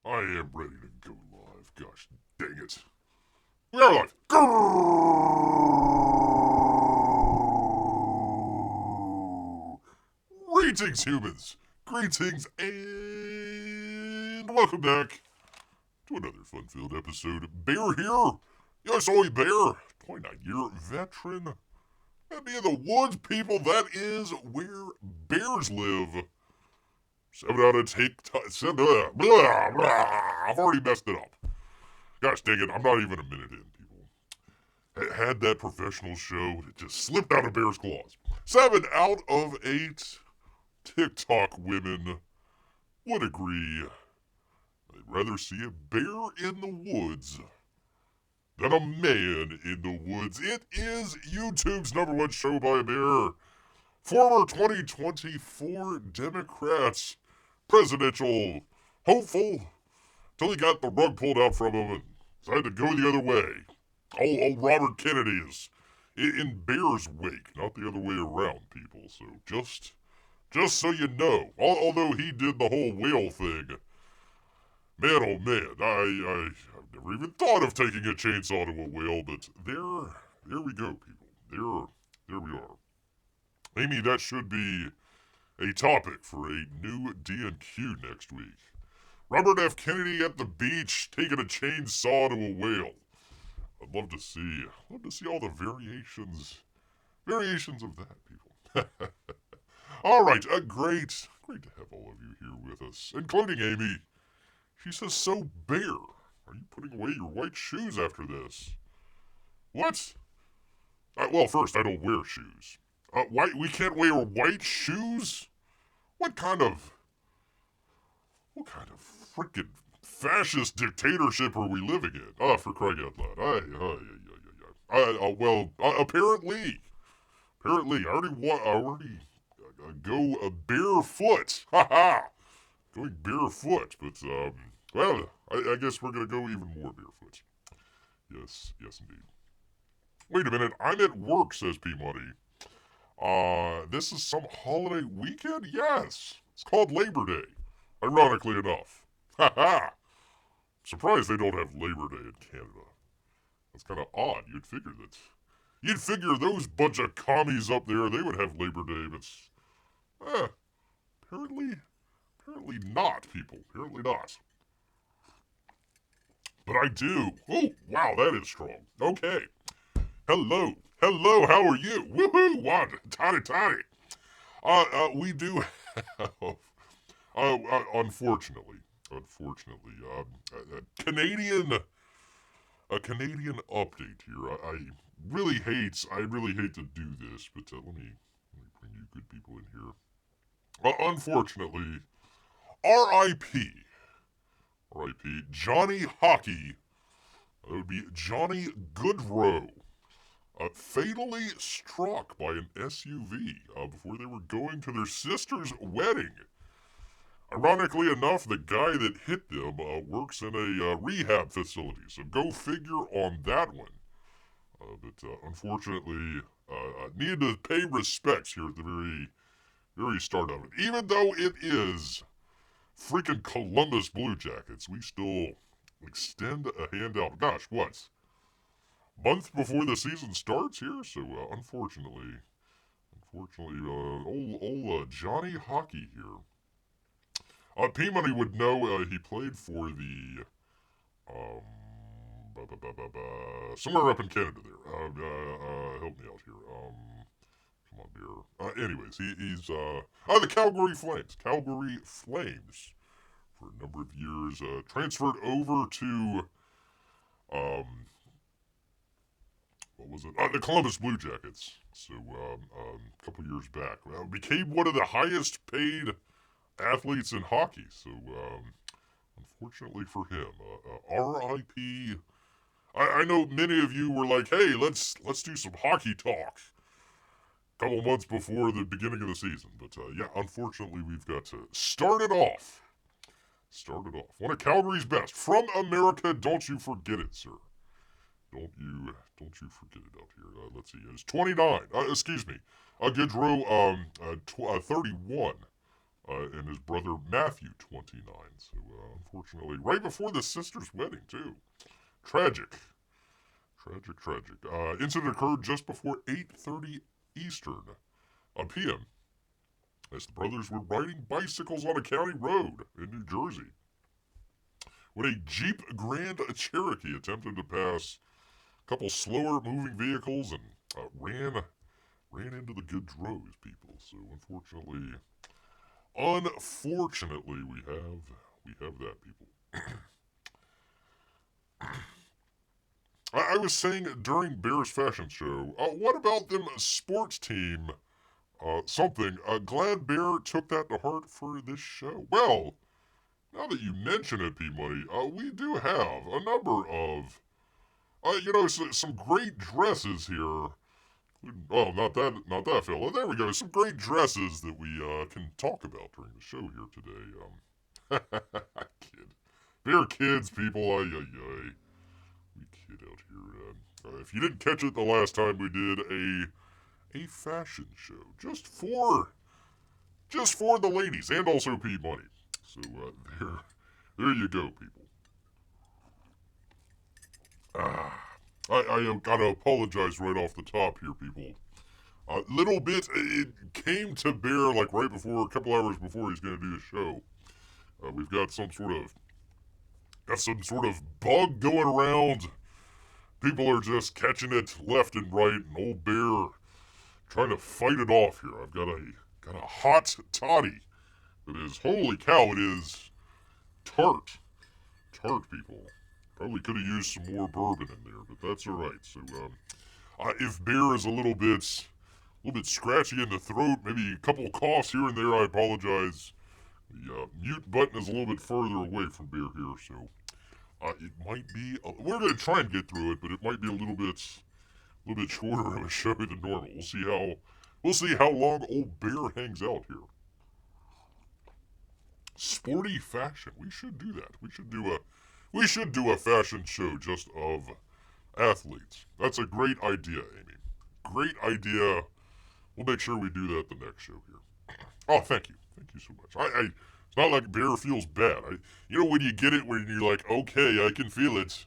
I am ready to go live. Gosh dang it. We are live. Greetings, humans. Greetings, and welcome back to another fun-filled episode. Bear here. Yes, oi, Bear. 29-year veteran. That be in the woods, people. That is where bears live. 7 out of 10. Blah, blah, blah. I've already messed it up. Gosh dang it, I'm not even a minute in, people. Had that professional show, it just slipped out of Bear's claws. 7 out of 8 TikTok women would agree they'd rather see a bear in the woods than a man in the woods. It is YouTube's #1 show by a bear. Former 2024 Democrats presidential hopeful till he got the rug pulled out from him and decided to go the other way. Old Robert Kennedy is in Bear's wake, not the other way around, people. So just so you know, although he did the whole whale thing, man, oh man, I've never even thought of taking a chainsaw to a whale, but there we go, people. There we are. Amy, that should be a topic for a new D&Q next week. Robert F. Kennedy at the beach taking a chainsaw to a whale. I'd love to see all the variations of that, people. All right, great to have all of you here with us, including Amy. She says, "So, Bear, are you putting away your white shoes after this?" What? Well, first, I don't wear shoes. We can't wear white shoes? What kind of freaking fascist dictatorship are we living in? Oh, for crying out loud. Apparently, I already go barefoot. Ha. Going barefoot, but, well, I guess we're gonna go even more barefoot. Yes, indeed. Wait a minute, I'm at work, says P-Money. This is some holiday weekend? Yes, it's called Labor Day, ironically enough. Ha. Surprised they don't have Labor Day in Canada. That's kind of odd. You'd figure those bunch of commies up there, they would have Labor Day, but, apparently not, people. Apparently not. But I do. Oh, wow, that is strong. Okay. Hello, how are you? Woohoo, what? Toddy. We do have, unfortunately, a Canadian update here. I really hate to do this, but let me bring you good people in here. Unfortunately, R.I.P. Johnny Hockey. That would be Johnny Goodrow. Fatally struck by an SUV before they were going to their sister's wedding. Ironically enough, the guy that hit them works in a rehab facility, so go figure on that one. But unfortunately, needed to pay respects here at the very start of it. Even though it is freaking Columbus Blue Jackets, we still extend a hand out. Gosh, what? Month before the season starts here, so unfortunately, old Johnny Hockey here. P-Money would know he played for the somewhere up in Canada there. Help me out here. Come on, Bear. Anyways, he's the Calgary Flames. Calgary Flames for a number of years. Transferred over to what was it? The Columbus Blue Jackets. So, a couple years back. Became one of the highest paid athletes in hockey. So, unfortunately for him, R.I.P. I know many of you were like, hey, let's do some hockey talk a couple months before the beginning of the season. But, yeah, unfortunately, we've got to start it off. One of Calgary's best. From America, don't you forget it, sir. Don't you forget it out here. Let's see. It's 29. Excuse me. Goodrow, 31. and his brother Matthew, 29. So, unfortunately, right before the sister's wedding, too. Tragic. Tragic. Incident occurred just before 8:30 Eastern p.m. as the brothers were riding bicycles on a county road in New Jersey when a Jeep Grand Cherokee attempted to pass a couple slower moving vehicles and ran into the Gaudreau's people. So unfortunately, we have that, people. I was saying during Bear's fashion show, what about them sports team something? Glad Bear took that to heart for this show. Well, now that you mention it, P-Money, we do have a number of, some great dresses here. Oh, not that fella. There we go. Some great dresses that we can talk about during the show here today. Kid. Bear kids, people. Ay. We kid out here. If you didn't catch it the last time, we did a fashion show just for the ladies and also P-Money. So there you go, people. I gotta apologize right off the top here, people. A little bit, it came to Bear like right before, a couple hours before he's gonna do the show. We've got some sort of bug going around. People are just catching it left and right, and old Bear trying to fight it off here. I've got a hot toddy that is, holy cow, it is tart, people. Probably could have used some more bourbon in there, but that's all right. So, if Bear is a little bit scratchy in the throat, maybe a couple coughs here and there, I apologize. The mute button is a little bit further away from Bear here, so it might be. We're gonna try and get through it, but it might be a little bit shorter of a show than normal. We'll see how long old Bear hangs out here. Sporty fashion. We should do that. We should do a fashion show just of athletes. That's a great idea, Amy. Great idea. We'll make sure we do that the next show here. Oh, thank you. Thank you so much. It's not like Bear feels bad. When you get it, when you're like, okay, I can feel it.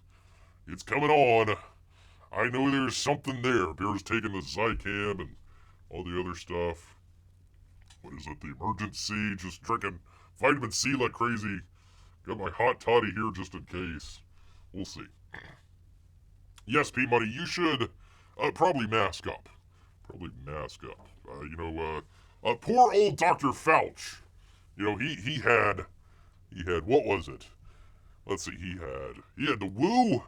It's coming on. I know there's something there. Bear's taking the Zycam and all the other stuff. What is it? The emergency. Just drinking vitamin C like crazy. Got my hot toddy here just in case. We'll see. Yes, P-Money, you should probably mask up. Poor old Dr. Fauch. He had, what was it? Let's see, he had the Wu,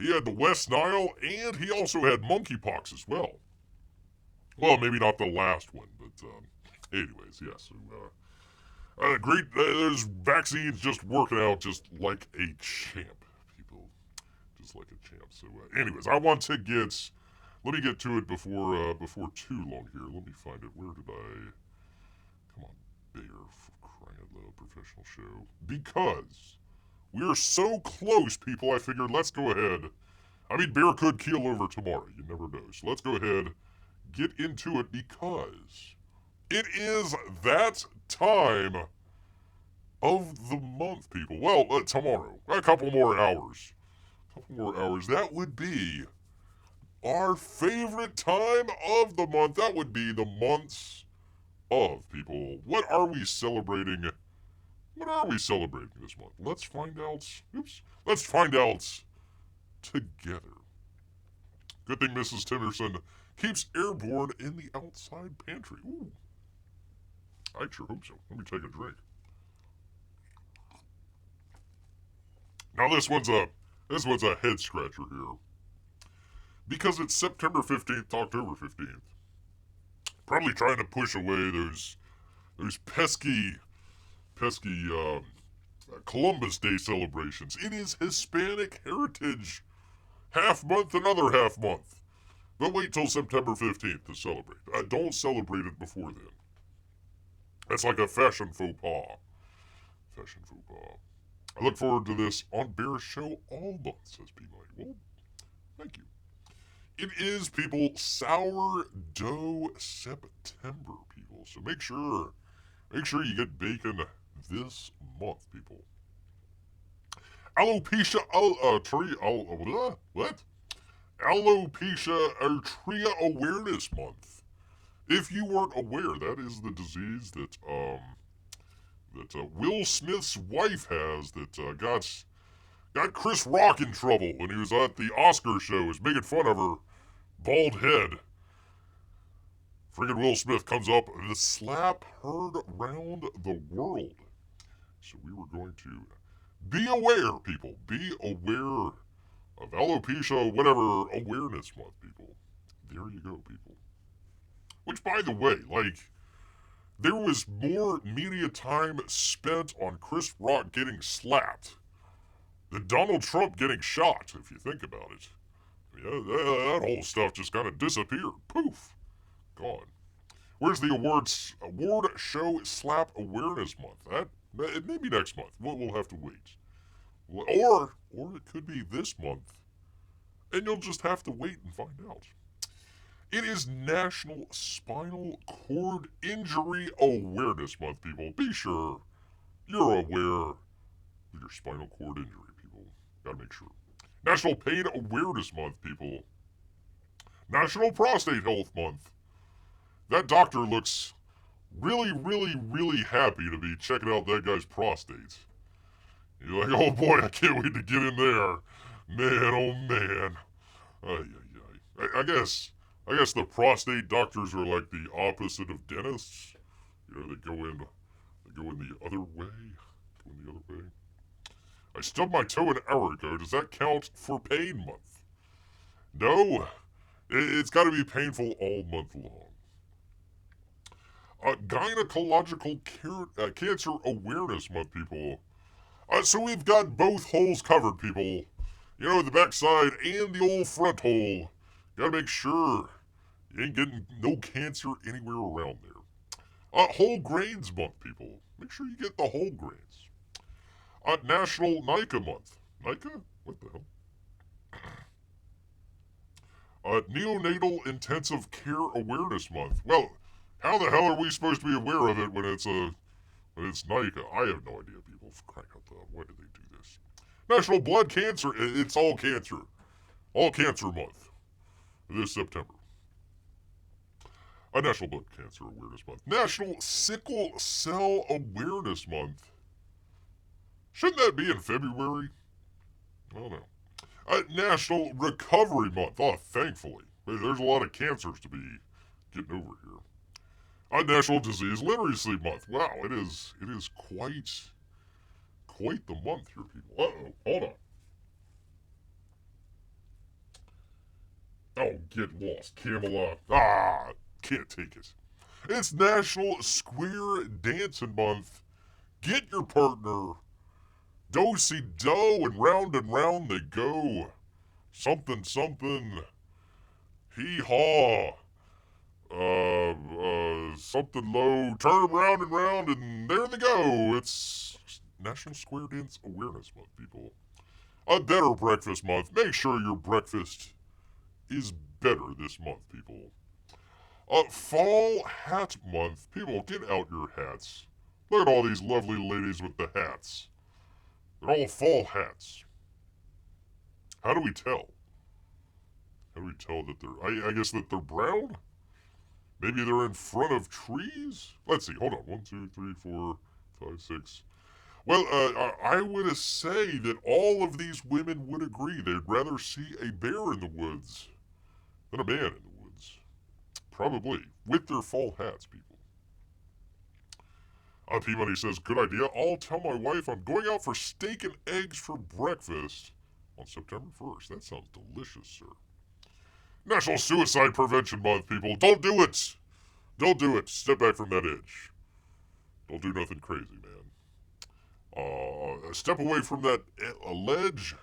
he had the West Nile, and he also had monkeypox as well. Well, maybe not the last one, but anyways, yes. So, great, there's vaccines just working out just like a champ, people. Just like a champ. So, anyways, let me get to it before too long here. Let me find it. Where did I? Come on, Bear, for crying out loud, professional show. Because we are so close, people, I figured let's go ahead. I mean, Bear could keel over tomorrow. You never know. So let's go ahead, get into it, because it is that time of the month, people. Well, tomorrow. A couple more hours. That would be our favorite time of the month. That would be the months of, people. What are we celebrating this month? Let's find out. Let's find out together. Good thing Mrs. Tennyson keeps airborne in the outside pantry. Ooh. I sure hope so. Let me take a drink. Now this one's a head scratcher here. Because it's September 15th to October 15th. Probably trying to push away those pesky Columbus Day celebrations. It is Hispanic Heritage half month, another half month. But wait till September 15th to celebrate. Don't celebrate it before then. That's like a fashion faux pas. I look forward to this on Bear's show all month, says P-Money. Well, thank you. It is, people, Sourdough September, people. So make sure Make sure you get bacon this month, people. Alopecia what? Alopecia Aretria Awareness Month. If you weren't aware, that is the disease that Will Smith's wife has that got Chris Rock in trouble when he was at the Oscar show. He was making fun of her bald head. Friggin' Will Smith comes up, the slap heard round the world. So we were going to be aware, people. Be aware of alopecia, whatever, awareness month, people. There you go, people. Which, by the way, there was more media time spent on Chris Rock getting slapped than Donald Trump getting shot, if you think about it. Yeah, that whole stuff just kind of disappeared. Poof. Gone. Where's the award show slap awareness month? Maybe next month. We'll have to wait. Or it could be this month. And you'll just have to wait and find out. It is National Spinal Cord Injury Awareness Month, people. Be sure you're aware of your spinal cord injury, people. Gotta make sure. National Pain Awareness Month, people. National Prostate Health Month. That doctor looks really, really, really happy to be checking out that guy's prostate. You're like, oh boy, I can't wait to get in there. Man, oh man. I guess the prostate doctors are like the opposite of dentists. You know, they go in the other way. I stubbed my toe an hour ago. Does that count for pain month? No. It's got to be painful all month long. Gynecological Cancer Awareness Month, people. So we've got both holes covered, people. You know, the backside and the old front hole. Gotta make sure you ain't getting no cancer anywhere around there. Whole Grains Month, people. Make sure you get the whole grains. National NICA Month. NICA? What the hell? Neonatal Intensive Care Awareness Month. Well, how the hell are we supposed to be aware of it when it's NICA? I have no idea, people. For crying out loud, why do they do this? National Blood Cancer. It's all cancer. All Cancer Month. This September. National Blood Cancer Awareness Month. National Sickle Cell Awareness Month. Shouldn't that be in February? I don't know. National Recovery Month. Oh, thankfully. There's a lot of cancers to be getting over here. National Disease Literacy Month. Wow, it is quite the month here, people. Uh-oh, hold on. Oh, get lost, Camelot. Can't take it. It's National Square Dancing Month. Get your partner. Do-si-do and round they go. Something, hee-haw. Something low. Turn them round and round, and there they go. It's National Square Dance Awareness Month, people. Better Breakfast Month. Make sure your breakfast is better this month, people. Fall Hat Month. People, get out your hats. Look at all these lovely ladies with the hats. They're all fall hats. How do we tell? How do we tell that they're... I guess that they're brown? Maybe they're in front of trees? Let's see. Hold on. 1, 2, 3, 4, 5, 6. Well, I would say that all of these women would agree they'd rather see a bear in the woods than a man in the woods. Probably. With their fall hats, people. P-Money says, good idea. I'll tell my wife I'm going out for steak and eggs for breakfast on September 1st. That sounds delicious, sir. National Suicide Prevention Month, people. Don't do it. Don't do it. Step back from that edge. Don't do nothing crazy, man. Step away from that ledge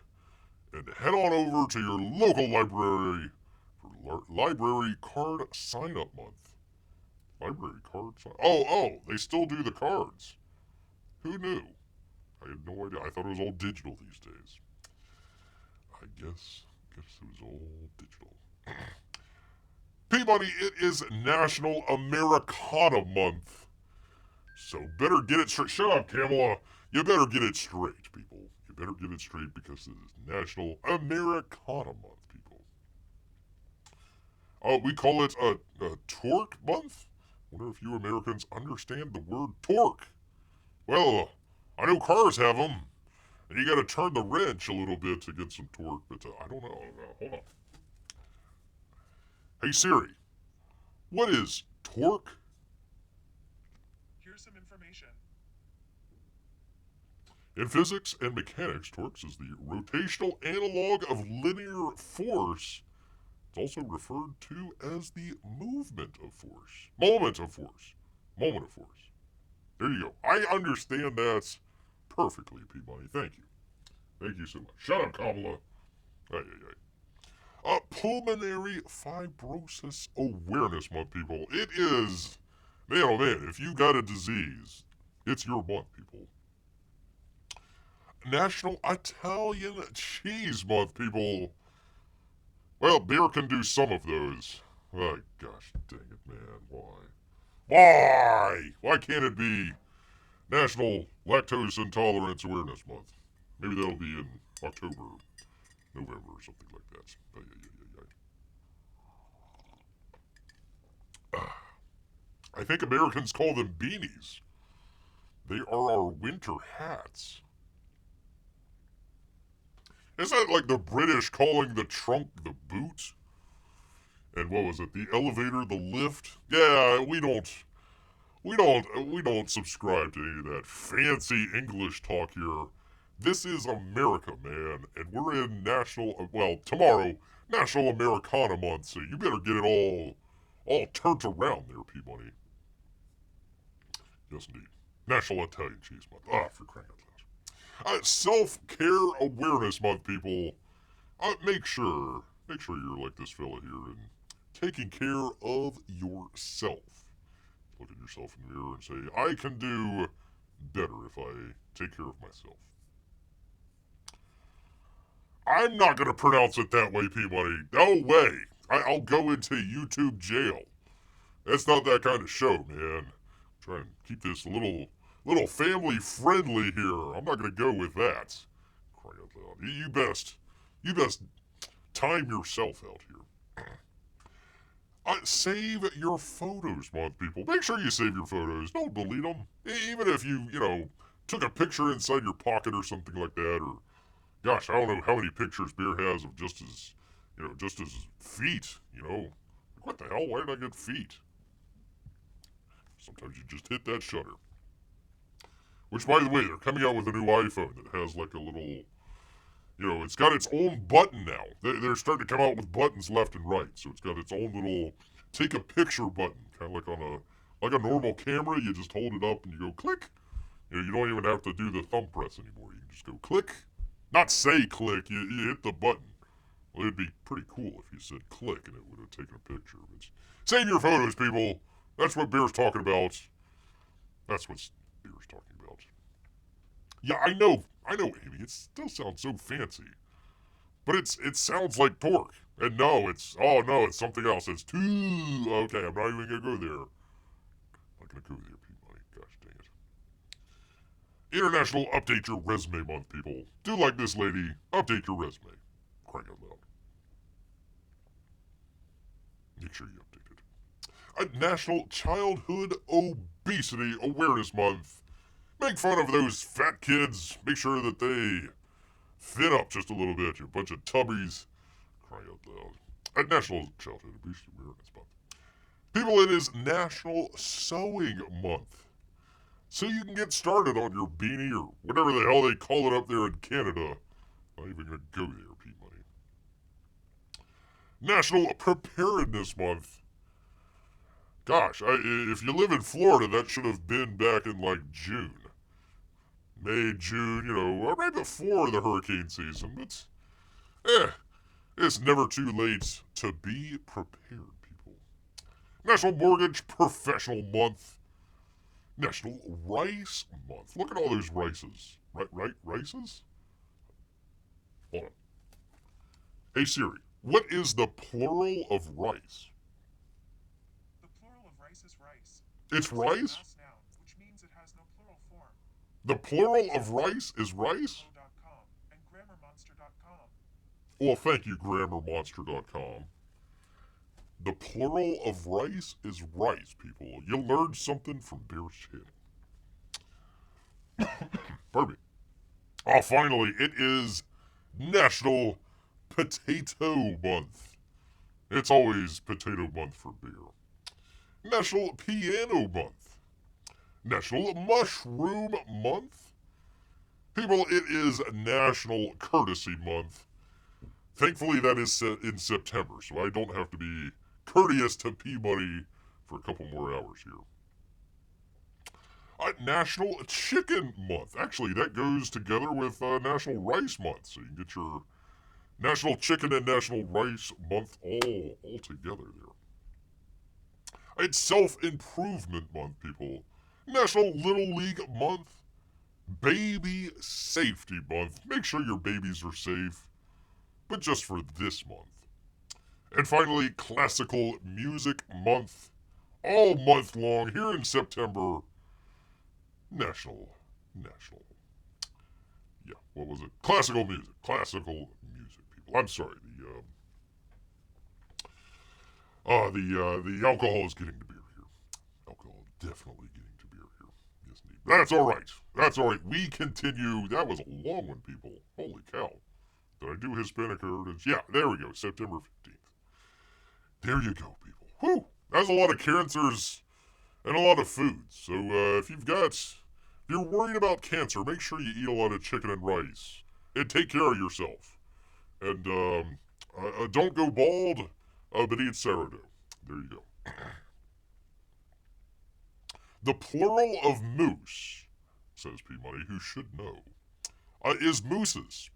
and head on over to your local library for Library Card Sign-Up Month. Library card sign... Oh, they still do the cards. Who knew? I had no idea. I thought it was all digital these days. I guess it was all digital. P-Money, it is National Americana Month. So better get it straight. Shut up, Kamala. You better get it straight, people. You better get it straight because this is National Americana Month, people. We call it a torque month? Wonder if you Americans understand the word torque. Well, I know cars have them, and you gotta turn the wrench a little bit to get some torque, but I don't know. Hold on. Hey Siri, what is torque? Here's some information. In physics and mechanics, torque is the rotational analog of linear force. It's also referred to as the movement of force. Moment of force. Moment of force. There you go. I understand that perfectly, P-Money. Thank you. Thank you so much. Shut up, Kamala. Pulmonary Fibrosis Awareness Month, people. It is, man, oh man, if you got a disease, it's your month, people. National Italian Cheese Month, people. Well, beer can do some of those. Oh, gosh dang it, man. Why? Why can't it be National Lactose Intolerance Awareness Month? Maybe that'll be in October, November, or something like that. I think Americans call them beanies. They are our winter hats. Isn't that like the British calling the trunk the boot? And what was it? The elevator, the lift? Yeah, we don't subscribe to any of that fancy English talk here. This is America, man, and we're in tomorrow, National Americana Month, so you better get it all turned around there, P-Money. Yes, indeed. National Italian Cheese Month. For crying out loud. Self-Care Awareness Month, people. Make sure you're like this fella here and taking care of yourself. Look at yourself in the mirror and say, I can do better if I take care of myself. I'm not going to pronounce it that way, P-Money. No way. I'll go into YouTube jail. That's not that kind of show, man. Try and keep this a little family friendly here. I'm not going to go with that. Cry out loud. You best time yourself out here. Save your photos month, people. Make sure you save your photos. Don't delete them. Even if you took a picture inside your pocket or something like that, or gosh, I don't know how many pictures Bear has of just his feet, What the hell? Why did I get feet? Sometimes you just hit that shutter. Which, by the way, they're coming out with a new iPhone that has like a little, it's got its own button now. They're starting to come out with buttons left and right. So it's got its own little take a picture button, kind of like a normal camera. You just hold it up and you go click. You don't even have to do the thumb press anymore. You can just go click. Not say click, you hit the button. Well, it'd be pretty cool if you said click and it would have taken a picture. But save your photos, people. That's what Bear's talking about. That's what Bear's talking about. Yeah, I know, Amy. It still sounds so fancy. But it sounds like torque. And no, it's something else. It's too... Okay, I'm not even going to go there. I'm not going to go there, P-Money. Gosh dang it. International Update Your Resume Month, people. Do like this lady. Update your resume. Crying out loud. Make sure you update it. National Childhood Obesity Awareness Month. Make fun of those fat kids. Make sure that they thin up just a little bit. You bunch of tubbies. Crying out loud. National Childhood Obesity Awareness Month. People, it is National Sewing Month. So you can get started on your beanie or whatever the hell they call it up there in Canada. Not even going to go there, P-Money. National Preparedness Month. Gosh, if you live in Florida, that should have been back in like June. May, June, right before the hurricane season. But, it's never too late to be prepared, people. National Mortgage Professional Month. National Rice Month. Look at all those rices. Rices? Hold on. Hey Siri, what is the plural of rice? The plural of rice is rice. It's rice? Noun, which means it The plural of rice is rice? Well, thank you, GrammarMonster.com. The plural of rice is rice, people. You learned something from Bear's Channel. Pardon me. Oh, finally, it is National Potato Month. It's always Potato Month for beer. National Piano Month. National Mushroom Month. People, it is National Courtesy Month. Thankfully, that is in September, so I don't have to be courteous to Peabody for a couple more hours here. National Chicken Month. Actually, that goes together with National Rice Month, so you can get your National Chicken and National Rice Month all together there. It's Self-Improvement Month, people. National Little League Month. Baby Safety Month. Make sure your babies are safe, but just for this month. And finally, Classical Music Month. All month long, here in September. National. Yeah, what was it? Classical music, people. I'm sorry, the alcohol is getting to beer here. Alcohol definitely getting to beer here. Yes, indeed. That's all right. We continue. That was a long one, people. Holy cow. Did I do Hispanic Heritage? Yeah, there we go. September 15th. There you go, people. Whew. That's a lot of cancers and a lot of foods. So if you're worried about cancer, make sure you eat a lot of chicken and rice. And take care of yourself. And don't go bald, but eat sourdough. There you go. The plural of moose, says Peabody, who should know, is mooses.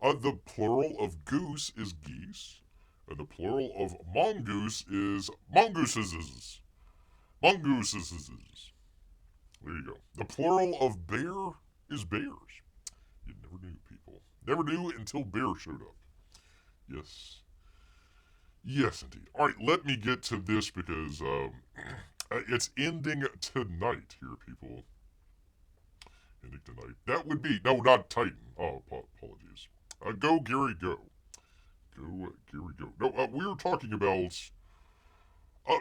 The plural of goose is geese. And the plural of mongoose is mongooses. Mongooses. There you go. The plural of bear is bears. You never knew, people. Never knew until bear showed up. Yes. Yes, indeed. All right, let me get to this because it's ending tonight here, people. Ending tonight. That would be... No, not Titan. Oh, apologies. Go, Gary, go. Go, Gary, go. No, we were talking about...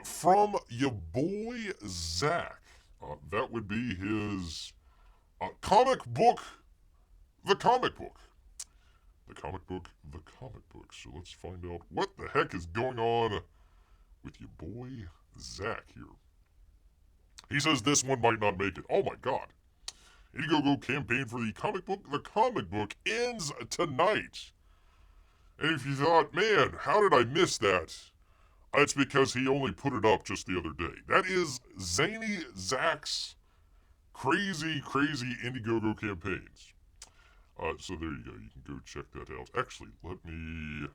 from your boy, Zach. That would be his... comic book... The comic book. The comic book. So let's find out what the heck is going on with your boy, Zach, here. He says this one might not make it. Oh my god. Indiegogo campaign for the comic book. The comic book ends tonight. And if you thought, man, how did I miss that? It's because he only put it up just the other day. That is Zany Zach's crazy Indiegogo campaigns. So there you go. You can go check that out. Actually, let me...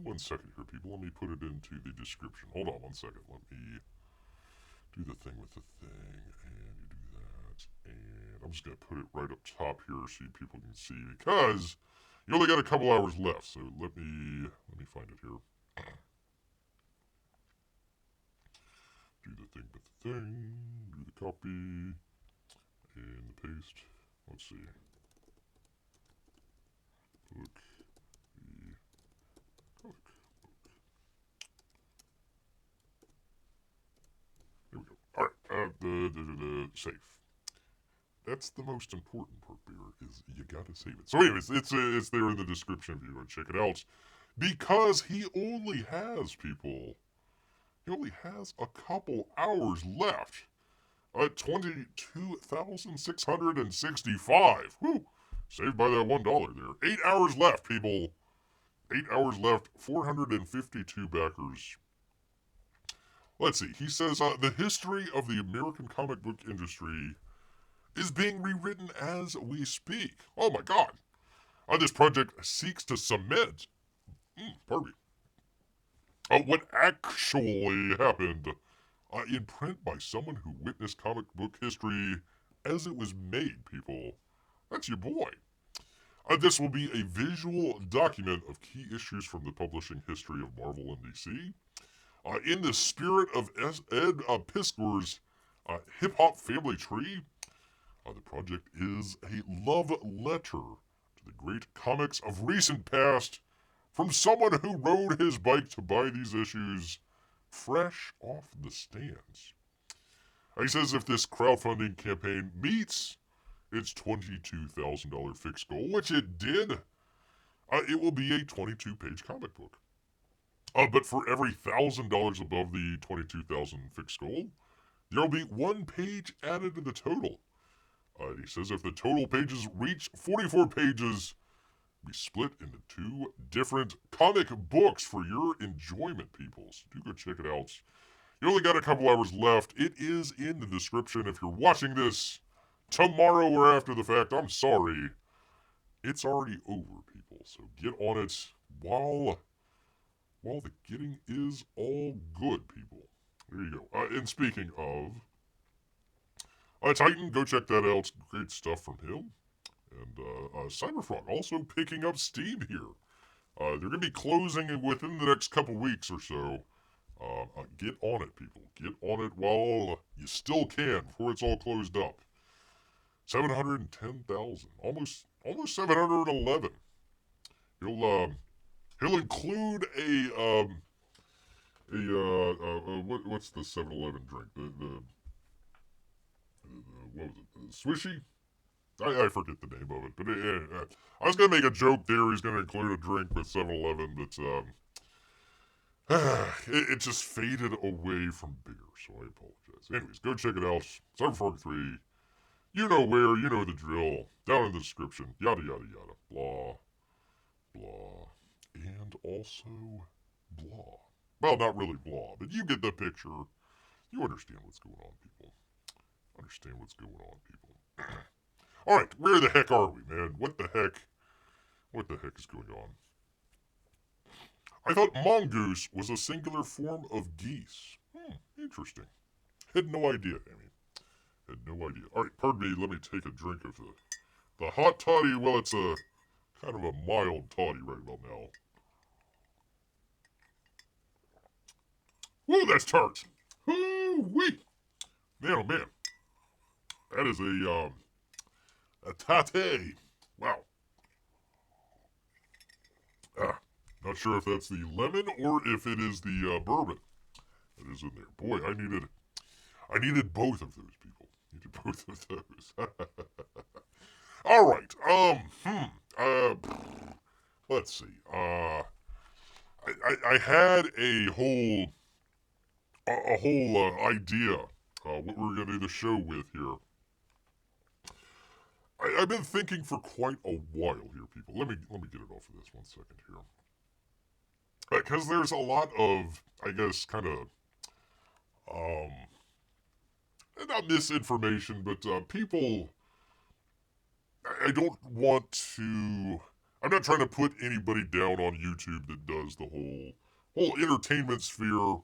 1 second here, people. Let me put it into the description. Hold on 1 second. Let me do the thing with the thing, and you do that. And I'm just going to put it right up top here so people can see, because you only got a couple hours left. So let me find it here. Do the thing with the thing. Do the copy. And the paste. Let's see. Book. The comic book. There we go. Alright, save. That's the most important part there, is you gotta save it. So anyways, it's there in the description if you want to check it out. Because he only has, people, he only has a couple hours left. 22,665. Whew. Saved by that $1 there. 8 hours left, people. 8 hours left. 452 backers. Let's see. He says, the history of the American comic book industry is being rewritten as we speak. Oh my god. This project seeks to cement, pardon me, what actually happened in print by someone who witnessed comic book history as it was made, people. That's your boy. This will be a visual document of key issues from the publishing history of Marvel and DC. In the spirit of Ed Piskor's Hip Hop Family Tree. The project is a love letter to the great comics of recent past from someone who rode his bike to buy these issues fresh off the stands. He says if this crowdfunding campaign meets its $22,000 fixed goal, which it did, it will be a 22-page comic book. But for every $1,000 above the $22,000 fixed goal, there will be 1 page added to the total. He says if the total pages reach 44 pages, be split into 2 different comic books for your enjoyment, people. So do go check it out. You only got a couple hours left. It is in the description. If you're watching this tomorrow or after the fact, I'm sorry. It's already over, people. So get on it while the getting is all good, people. There you go. And speaking of Titan, go check that out. Great stuff from him. And CyberFrog also picking up steam here. They're going to be closing within the next couple weeks or so. Get on it, people. Get on it while you still can before it's all closed up. 710,000, almost 711. He'll include what's the 7-Eleven drink? The what was it? Swishy? I forget the name of it, but I was gonna make a joke there. He's gonna include a drink with 7-Eleven, but it just faded away from beer, so I apologize. Anyways, go check it out. CyberFrog 3. You know where, you know the drill. Down in the description. Yada, yada, yada. Blah, blah, and also blah. Well, not really blah, but you get the picture. You understand what's going on, people. Understand what's going on, people. Alright, where the heck are we, man? What the heck is going on? I thought mongoose was a singular form of geese. Interesting. Had no idea, Amy. Had no idea. Alright, pardon me, let me take a drink of the hot toddy. Well, it's a kind of a mild toddy right about now. Woo, that's tart. Woo-wee. Man, oh man. That is a tate. Wow. Not sure if that's the lemon or if it is the bourbon that is in there. Boy, I needed both of those, people. Needed both of those. All right. Let's see. I had a whole idea what we're gonna do the show with here. I've been thinking for quite a while here, people. Let me get it off of this 1 second here. Because there's a lot of, I guess, kind of, not misinformation, but people, I don't want to, I'm not trying to put anybody down on YouTube that does the whole entertainment sphere,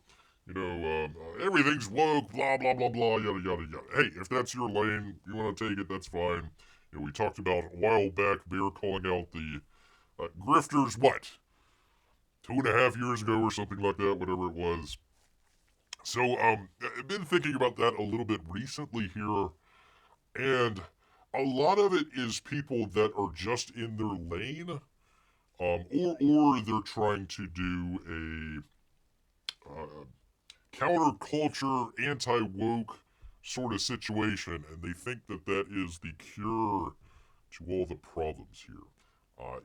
everything's woke, blah, blah, blah, blah, yada, yada, yada. Hey, if that's your lane, you want to take it, that's fine. We talked about a while back, Bear calling out the grifters, 2.5 years ago or something like that, whatever it was. So, I've been thinking about that a little bit recently here, and a lot of it is people that are just in their lane, or they're trying to do a counterculture, anti-woke sort of situation, and they think that that is the cure to all the problems here.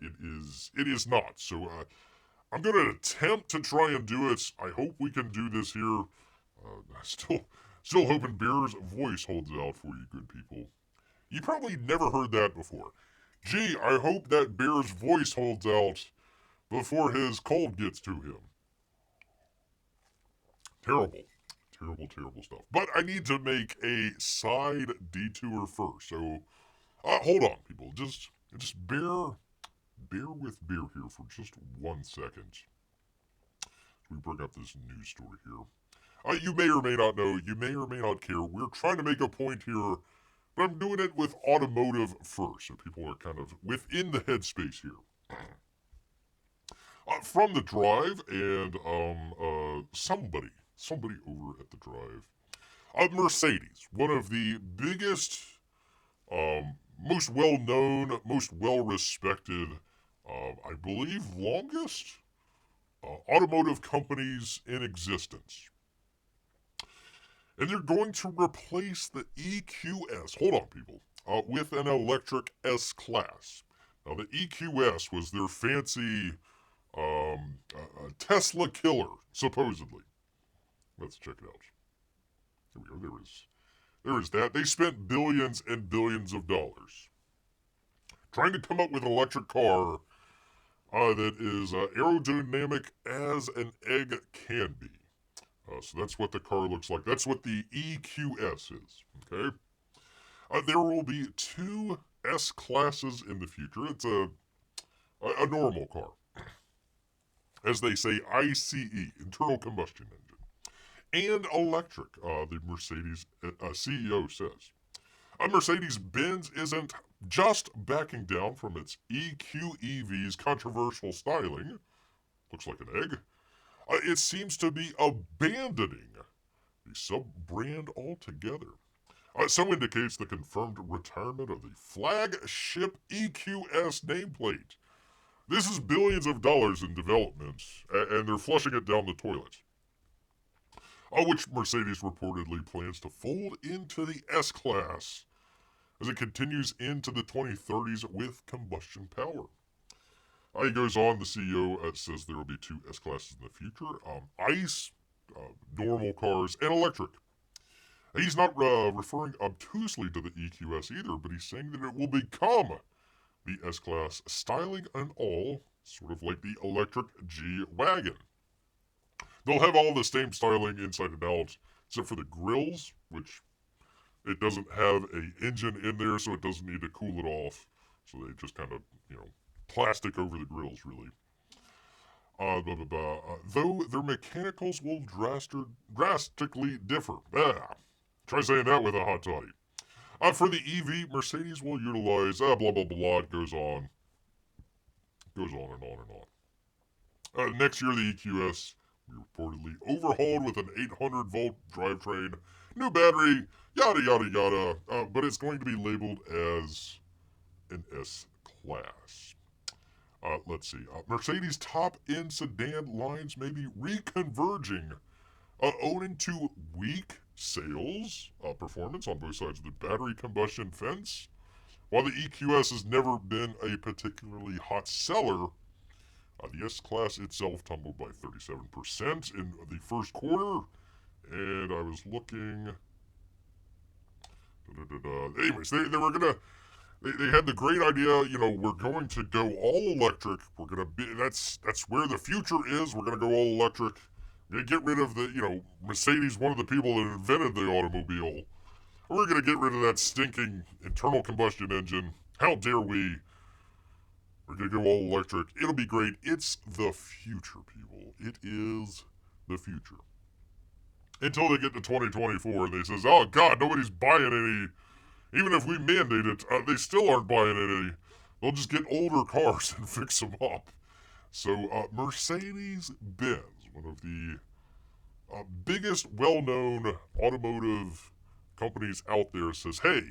It is not. So, I'm going to attempt to try and do it. I hope we can do this here. Still hoping Bear's voice holds out for you good people. You probably never heard that before. Gee, I hope that Bear's voice holds out before his cold gets to him. Terrible. Terrible stuff. But I need to make a side detour first. So, hold on, people. Just bear with Bear here for just 1 second. We bring up this news story here. You may or may not know, you may or may not care. We're trying to make a point here, but I'm doing it with automotive first, so people are kind of within the headspace here. From the drive, and somebody over at the drive Mercedes, one of the biggest, most well-known, most well-respected, I believe longest automotive companies in existence. And they're going to replace the EQS, hold on people, with an electric S-Class. Now the EQS was their fancy Tesla killer, supposedly. Let's check it out. Here we go, there is that. They spent billions and billions of dollars trying to come up with an electric car that is aerodynamic as an egg can be. So that's what the car looks like. That's what the EQS is, okay? There will be 2 S-classes in the future. It's a normal car. As they say, ICE, internal combustion engine, and electric, the Mercedes CEO says. Mercedes-Benz isn't just backing down from its EQEV's controversial styling, looks like an egg. It seems to be abandoning the sub-brand altogether. So indicates the confirmed retirement of the flagship EQS nameplate. This is billions of dollars in development, and they're flushing it down the toilet. Which Mercedes reportedly plans to fold into the S-Class as it continues into the 2030s with combustion power. He goes on, the CEO says there will be 2 S-Classes in the future, ICE, normal cars, and electric. He's not referring obtusely to the EQS either, but he's saying that it will become the S-Class, styling and all, sort of like the electric G-Wagon. They'll have all the same styling inside and out, except for the grills, which it doesn't have an engine in there, so it doesn't need to cool it off. So they just kind of, plastic over the grills, really. Though their mechanicals will drastically differ. Try saying that with a hot toddy. For the EV, Mercedes will utilize, blah, blah, blah, it goes on. Goes on and on and on. Next year, the EQS will be reportedly overhauled with an 800-volt drivetrain, new battery, yada, yada, yada, but it's going to be labeled as an S-Class. Let's see. Mercedes' top-end sedan lines may be reconverging, owing to weak sales performance on both sides of the battery combustion fence. While the EQS has never been a particularly hot seller, the S-Class itself tumbled by 37% in the first quarter, and I was looking... Anyways, they were gonna... They had the great idea, we're going to go all electric. We're gonna be... That's where the future is. We're gonna go all electric. We're gonna get rid of the, Mercedes, one of the people that invented the automobile. We're gonna get rid of that stinking internal combustion engine. How dare we? We're gonna go all electric. It'll be great. It's the future, people. It is the future. Until they get to 2024 and they says, oh God, nobody's buying any. Even if we mandate it, they still aren't buying any. They'll just get older cars and fix them up. So Mercedes-Benz, one of the biggest well-known automotive companies out there, says, hey,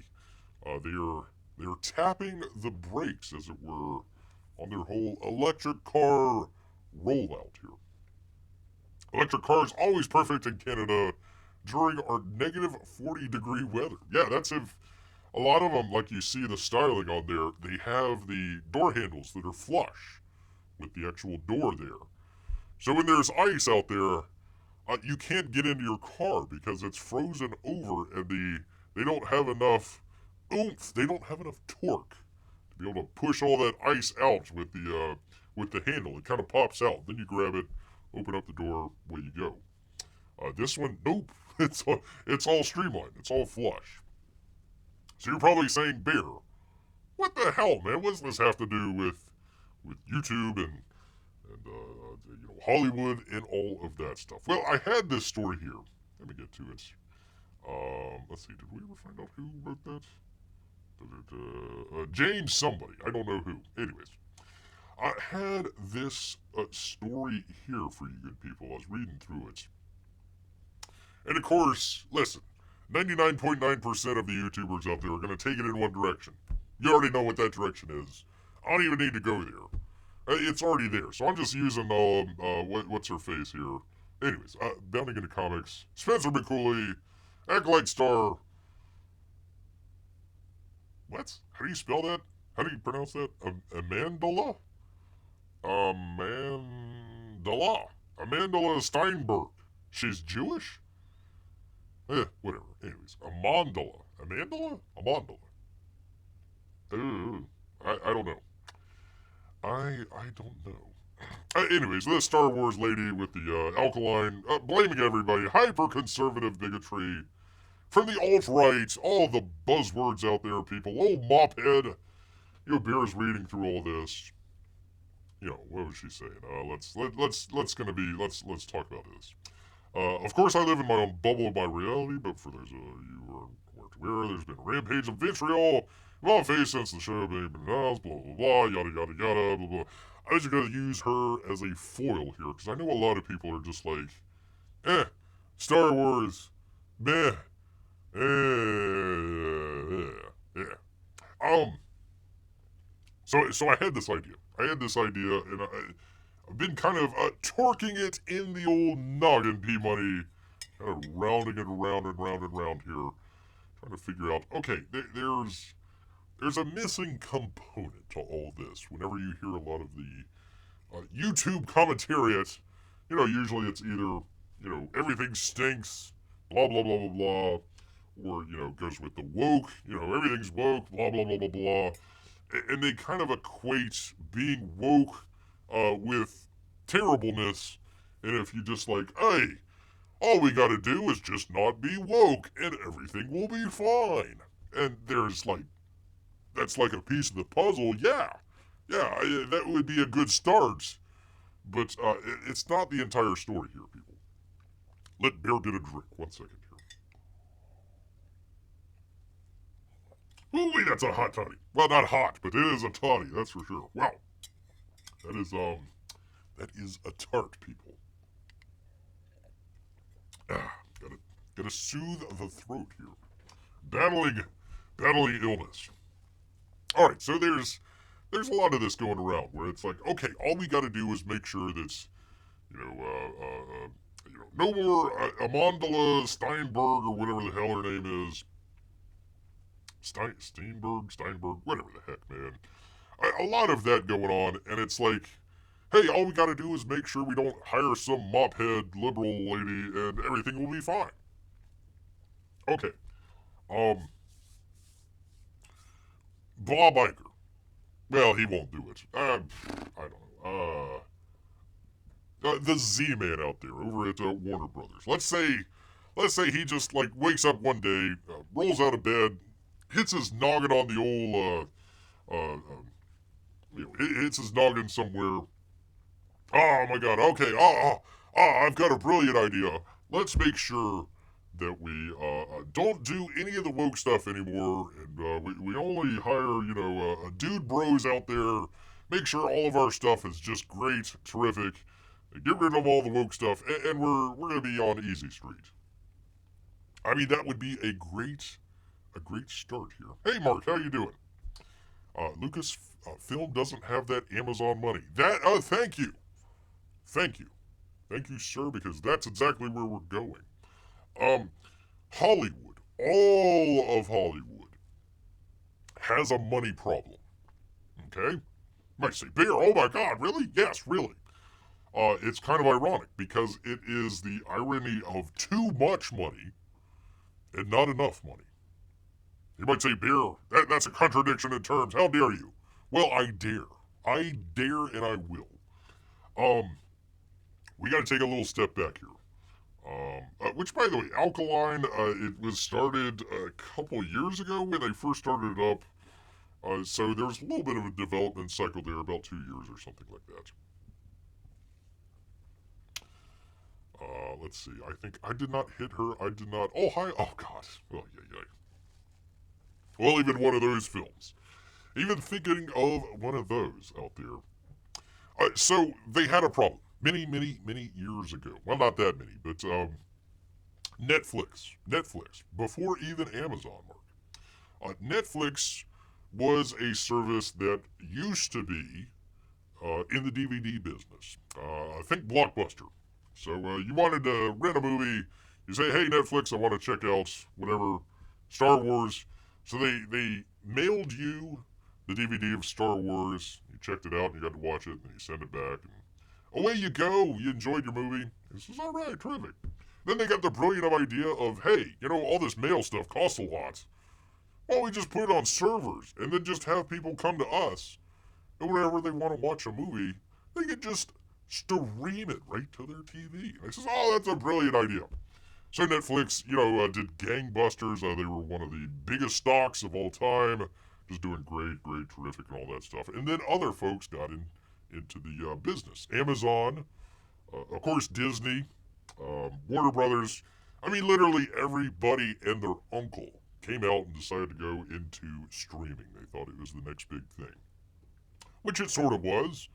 they're tapping the brakes, as it were, on their whole electric car rollout here. Electric cars always perfect in Canada during our negative 40-degree weather. Yeah, that's if a lot of them, like you see the styling on there, they have the door handles that are flush with the actual door there. So when there's ice out there, you can't get into your car because it's frozen over and they don't have enough oomph, they don't have enough torque to be able to push all that ice out with the handle. It kind of pops out. Then you grab it, open up the door, away you go. This one, nope. It's all streamlined. It's all flush. So you're probably saying, Bear, what the hell, man? What does this have to do with YouTube and Hollywood and all of that stuff? Well, I had this story here. Let me get to it. Let's see. Did we ever find out who wrote that? James somebody. I don't know who. Anyways. I had this story here for you good people. I was reading through it. And of course, listen, 99.9% of the YouTubers out there are going to take it in one direction. You already know what that direction is. I don't even need to go there. It's already there. So I'm just using, what's her face here? Anyways, bounding into comics. Spencer McCooley, Acolyte Star. What? How do you spell that? How do you pronounce that? Amandala? Amandala Steinberg. She's Jewish? Whatever. Anyways, Amandala. Amandala? I don't know. I don't know. Anyways, this Star Wars lady with the alkaline, blaming everybody, hyper-conservative bigotry from the alt-right, all the buzzwords out there, people. Oh, mophead. Bear's reading through all this. What was she saying? Let's talk about this. Of course, I live in my own bubble of my reality, but for those of you who weren't aware, there's been a rampage of vitriol in my face since the show being announced, blah, blah, blah, yada, yada, yada, blah, blah. I was just going to use her as a foil here, because I know a lot of people are just like, Star Wars, meh, yeah. So I had this idea. And I've been kind of torquing it in the old noggin, P-Money, kind of rounding it around and round and round here, trying to figure out, okay, there's a missing component to all this. Whenever you hear a lot of the YouTube commentariat, usually it's either, everything stinks, blah, blah, blah, blah, blah, or, goes with the woke, everything's woke, blah, blah, blah, blah, blah. And they kind of equate being woke with terribleness. And if you just hey, all we gotta do is just not be woke and everything will be fine. And there's that's like a piece of the puzzle. Yeah, that would be a good start. But it's not the entire story here, people. Let Bear get a drink. 1 second here. Ooh, that's a hot toddy. Well, not hot, but it is a toddy, that's for sure. Wow. That is a tart, people. Gotta soothe the throat here. Battling illness. Alright, so there's a lot of this going around where it's okay, all we gotta do is make sure that's, no more Amandala Steinberg or whatever the hell her name is. Steinberg, whatever the heck, man. A lot of that going on, and it's hey, all we gotta do is make sure we don't hire some mophead liberal lady, and everything will be fine. Okay. Bob Iger. Well, he won't do it. I don't know. The Z-Man out there over at Warner Brothers. Let's say he just wakes up one day, rolls out of bed, hits his noggin on the old, hits his noggin somewhere. Oh my god, okay, I've got a brilliant idea. Let's make sure that we don't do any of the woke stuff anymore, and we only hire, dude bros out there, make sure all of our stuff is just great, terrific, get rid of all the woke stuff, and we're gonna be on Easy Street. I mean, that would be a great start here. Hey, Marc, how you doing? Lucas Film doesn't have that Amazon money. Thank you. Thank you, sir, because that's exactly where we're going. Hollywood, all of Hollywood, has a money problem. Okay? You might say, Bear, oh my god, really? Yes, really. It's kind of ironic because it is the irony of too much money and not enough money. You might say, Bear, that's a contradiction in terms. How dare you? Well, I dare. I dare and I will. We gotta take a little step back here. Which, by the way, Alkaline, it was started a couple years ago when they first started it up. So there's a little bit of a development cycle there, about 2 years or something like that. Let's see. I think I did not hit her. I did not. Oh, hi. Oh, God. Oh, yeah. Well, even one of those films. Even thinking of one of those out there. So they had a problem many years ago. Well, not that many, but Netflix, before even Amazon, Mark. Netflix was a service that used to be in the DVD business. I think Blockbuster. So you wanted to rent a movie, you say, hey, Netflix, I want to check out whatever, Star Wars. So they mailed you the DVD of Star Wars. You checked it out and you got to watch it, and you send it back. And away you go. You enjoyed your movie. This is all right, terrific. Then they got the brilliant idea of, hey, all this mail stuff costs a lot. Well, we just put it on servers and then just have people come to us. And whenever they want to watch a movie, they can just stream it right to their TV. And I says, oh, that's a brilliant idea. So Netflix, did gangbusters. They were one of the biggest stocks of all time. Just doing great, terrific, and all that stuff. And then other folks got into the business. Amazon, of course, Disney, Warner Brothers. I mean, literally everybody and their uncle came out and decided to go into streaming. They thought it was the next big thing, which it sort of was.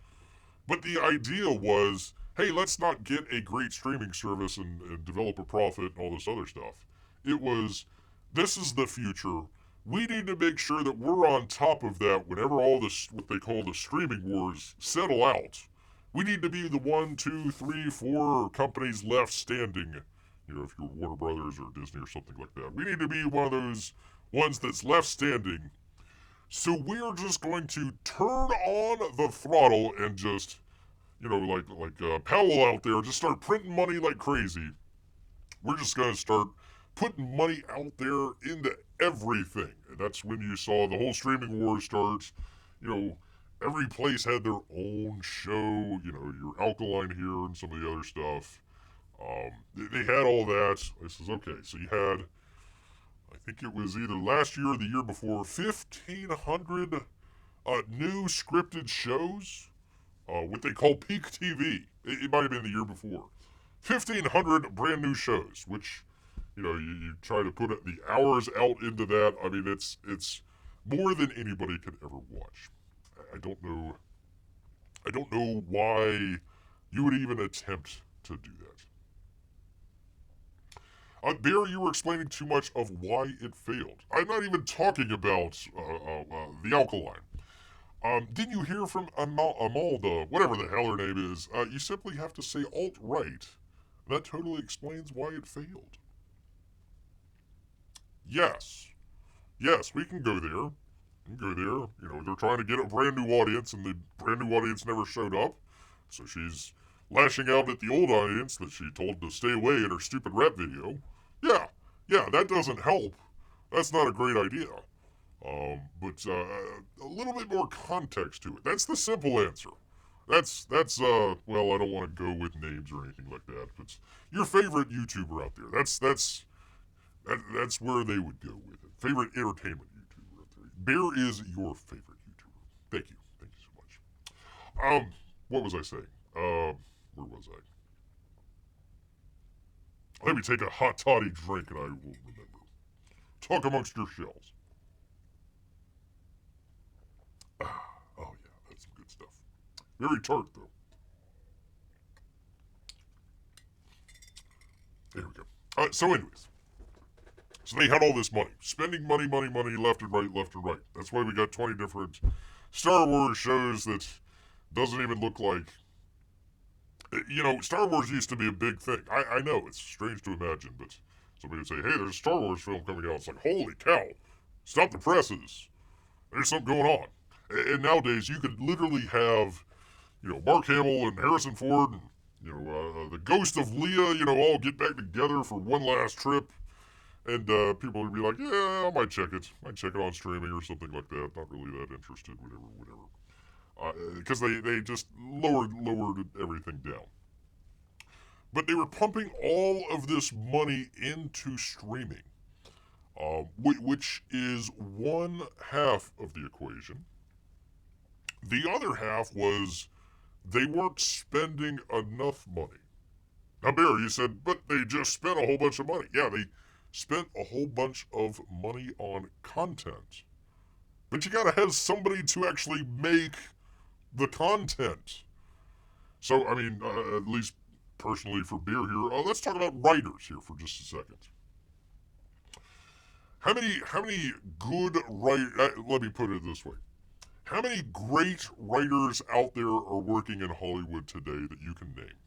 But the idea was, hey, let's not get a great streaming service and develop a profit and all this other stuff. It was, this is the future. We need to make sure that we're on top of that whenever all this, what they call the streaming wars, settle out. We need to be the 1, 2, 3, 4 companies left standing. If you're Warner Brothers or Disney or something like that. We need to be one of those ones that's left standing. So we're just going to turn on the throttle and just, like Powell out there, just start printing money like crazy. We're just going to start putting money out there into everything. And that's when you saw the whole streaming war start. Every place had their own show, your Alkaline here and some of the other stuff. They had all that. I says, okay, so you had, I think it was either last year or the year before, 1,500 new scripted shows, what they call peak TV. It might have been the year before. 1,500 brand new shows, which, you try to put the hours out into that. I mean, it's more than anybody could ever watch. I don't know why you would even attempt to do that. Bear, you were explaining too much of why it failed. I'm not even talking about the Alkaline. Didn't you hear from Amalda, whatever the hell her name is? You simply have to say alt-right. That totally explains why it failed. Yes, we can go there. They're trying to get a brand new audience, and the brand new audience never showed up. So she's lashing out at the old audience that she told to stay away in her stupid rap video. Yeah, that doesn't help. That's not a great idea. But a little bit more context to it. That's the simple answer. That's well, I don't want to go with names or anything like that. But your favorite YouTuber out there. That's where they would go with it. Favorite entertainment YouTuber out there. Bear is your favorite YouTuber. Thank you so much. What was I saying? Where was I? Let me take a hot toddy drink and I will remember. Talk amongst yourselves. Oh yeah, that's some good stuff. Very tart though. There we go. So anyways. So they had all this money. Spending money left and right. That's why we got 20 different Star Wars shows that doesn't even look like... Star Wars used to be a big thing. I know, it's strange to imagine, but somebody would say, hey, there's a Star Wars film coming out. It's like, holy cow, stop the presses. There's something going on. And nowadays, you could literally have, Mark Hamill and Harrison Ford and, the ghost of Leia, all get back together for one last trip. And people would be like, yeah, I might check it. Might check it on streaming or something like that. Not really that interested, whatever. Because they just lowered everything down. But they were pumping all of this money into streaming, which is one half of the equation. The other half was they weren't spending enough money. Now, Barry, you said, but they just spent a whole bunch of money. Yeah, they spent a whole bunch of money on content. But you gotta have somebody to actually make the content. So, I mean, at least personally for beer here. Let's talk about writers here for just a second. How many good let me put it this way. How many great writers out there are working in Hollywood today that you can name?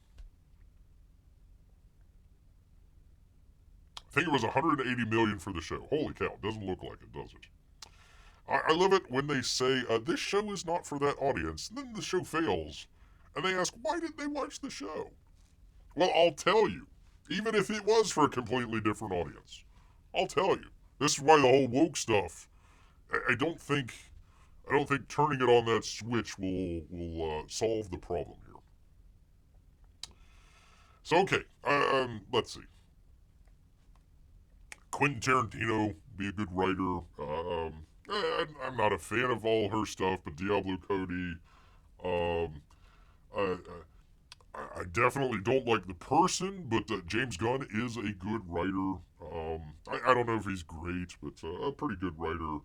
I think it was 180 million for the show. Holy cow, doesn't look like it, does it? I love it when they say, this show is not for that audience. And then the show fails. And they ask, why didn't they watch the show? Well, I'll tell you. Even if it was for a completely different audience. I'll tell you. This is why the whole woke stuff, I don't think turning it on that switch will solve the problem here. So, okay. Let's see. Quentin Tarantino, be a good writer. I'm not a fan of all her stuff, but Diablo Cody. I definitely don't like the person, but James Gunn is a good writer. I don't know if he's great, but a pretty good writer.